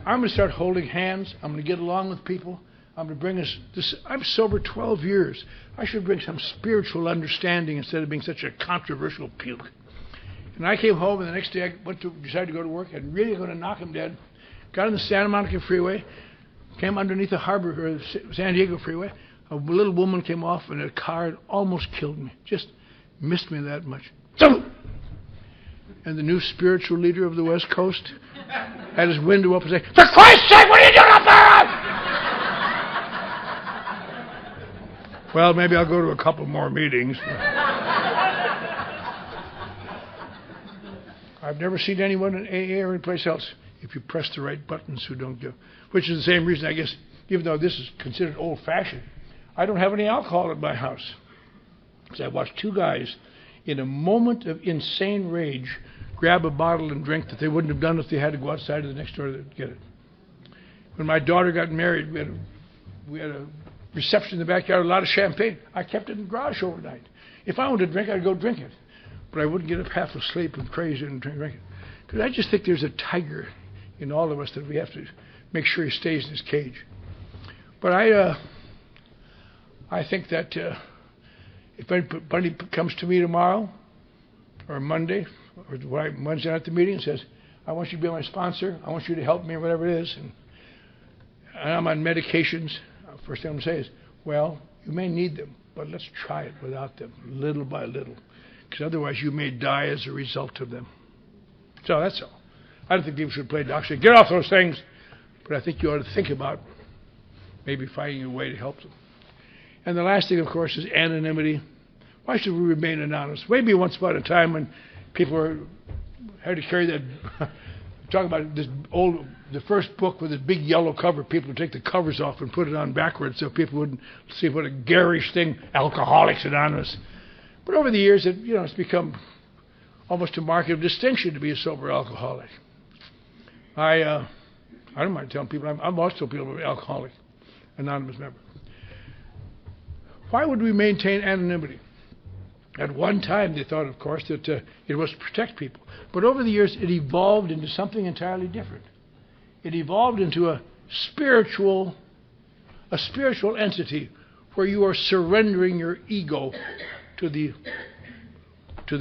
I'm going to start holding hands. I'm going to get along with people. I'm going to bring us this. I'm sober 12 years. I should bring some spiritual understanding instead of being such a controversial puke. And I came home, and the next day I decided to go to work. I'm really going to knock him dead. Got on the Santa Monica Freeway, came underneath the harbor, or San Diego Freeway. A little woman came off in a car and almost killed me. Just missed me that much. And the new spiritual leader of the West Coast had his window up and said, "For Christ's sake, what are you doing up there?" Well, maybe I'll go to a couple more meetings. I've never seen anyone in AA or anyplace else, if you press the right buttons, who don't give. Which is the same reason, I guess, even though this is considered old-fashioned, I don't have any alcohol at my house. Because I watched two guys, in a moment of insane rage, grab a bottle and drink that they wouldn't have done if they had to go outside to the next door to get it. When my daughter got married, we had a reception in the backyard, a lot of champagne. I kept it in the garage overnight. If I wanted to drink, I'd go drink it. But I wouldn't get up half asleep and crazy and drink it. Because I just think there's a tiger in all of us that we have to make sure he stays in his cage. But I think that if anybody comes to me tomorrow or Monday or Wednesday night at the meeting and says, "I want you to be my sponsor, I want you to help me," or whatever it is, and I'm on medications, first thing I'm going to say is, well, you may need them, but let's try it without them, little by little, because otherwise you may die as a result of them. So that's all. I don't think people should play doctor. Get off those things. But I think you ought to think about maybe finding a way to help them. And the last thing, of course, is anonymity. Why should we remain anonymous? Maybe once upon a time when people had to carry that, talk about this the first book with this big yellow cover, people would take the covers off and put it on backwards so people wouldn't see what a garish thing, Alcoholics Anonymous. But over the years, it's become almost a mark of distinction to be a sober alcoholic. I don't mind telling people, I'm also people I'm an alcoholic, anonymous member. Why would we maintain anonymity? At one time, they thought, of course, that it was to protect people. But over the years, it evolved into something entirely different. It evolved into a spiritual entity where you are surrendering your ego to the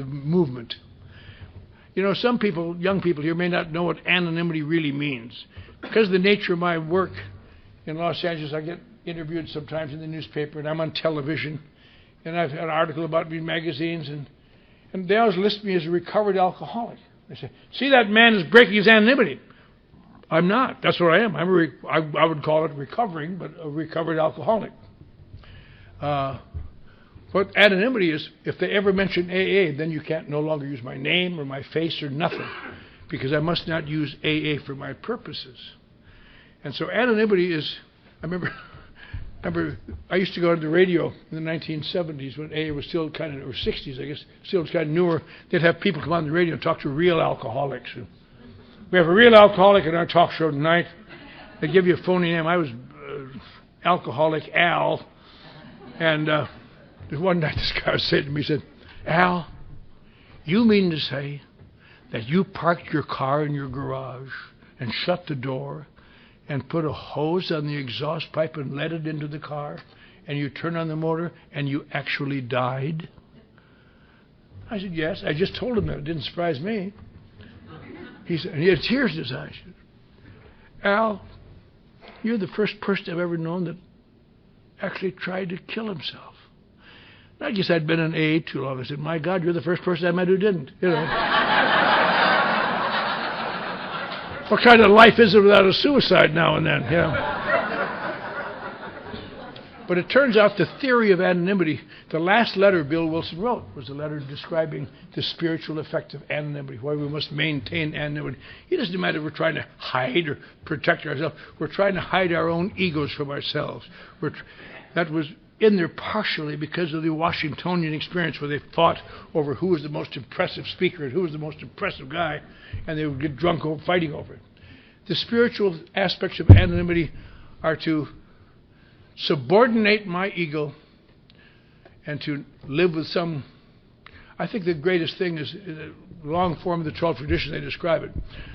movement. Some people, young people here, may not know what anonymity really means. Because of the nature of my work in Los Angeles, I get interviewed sometimes in the newspaper, and I'm on television, and I've had an article about me in magazines, and they always list me as a recovered alcoholic. They say, "See, that man is breaking his anonymity." I'm not. That's what I am. I would call it recovering, but a recovered alcoholic. What anonymity is, if they ever mention AA, then you can't no longer use my name or my face or nothing, because I must not use AA for my purposes. And so anonymity is, I remember I used to go to the radio in the 1970s when AA was still kind of, or 60s, I guess, still kind of newer. They'd have people come on the radio and talk to real alcoholics. And we have a real alcoholic in our talk show tonight. They give you a phony name. I was Alcoholic Al. And one night this guy said to me, he said, "Al, you mean to say that you parked your car in your garage and shut the door and put a hose on the exhaust pipe and let it into the car, and you turned on the motor and you actually died?" I said, "Yes." I just told him that. It didn't surprise me. He said, and he had tears in his eyes. "Al, you're the first person I've ever known that actually tried to kill himself." And I guess I'd been in AA too long. I said, "My God, you're the first person I met who didn't." What kind of life is it without a suicide now and then? But it turns out the theory of anonymity, the last letter Bill Wilson wrote was a letter describing the spiritual effect of anonymity, why we must maintain anonymity. It doesn't matter if we're trying to hide or protect ourselves. We're trying to hide our own egos from ourselves. That was in there partially because of the Washingtonian experience, where they fought over who was the most impressive speaker and who was the most impressive guy, and they would get drunk over fighting over it. The spiritual aspects of anonymity are to subordinate my ego and to live with some. I think the greatest thing is the long form of the 12 tradition, they describe it.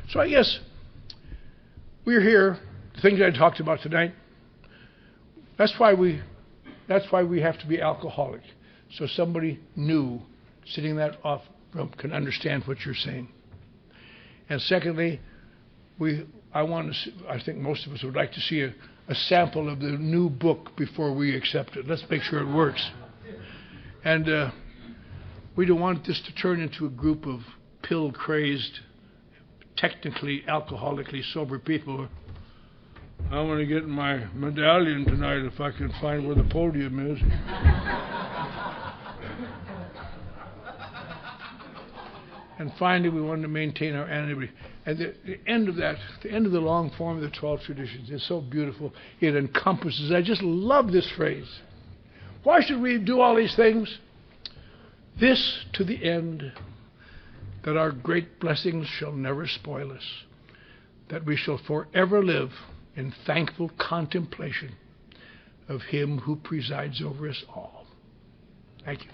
So I guess we're here, the things I talked about tonight, That's why we have to be alcoholic, so somebody new sitting that off room can understand what you're saying. And secondly, I think most of us would like to see a sample of the new book before we accept it. Let's make sure it works. And we don't want this to turn into a group of pill-crazed, technically alcoholically sober people. I want to get my medallion tonight if I can find where the podium is. And finally, we want to maintain our anonymity. And the end of that, the end of the long form of the 12 traditions is so beautiful. It encompasses, I just love this phrase. Why should we do all these things? This to the end, that our great blessings shall never spoil us, that we shall forever live in thankful contemplation of Him who presides over us all. Thank you.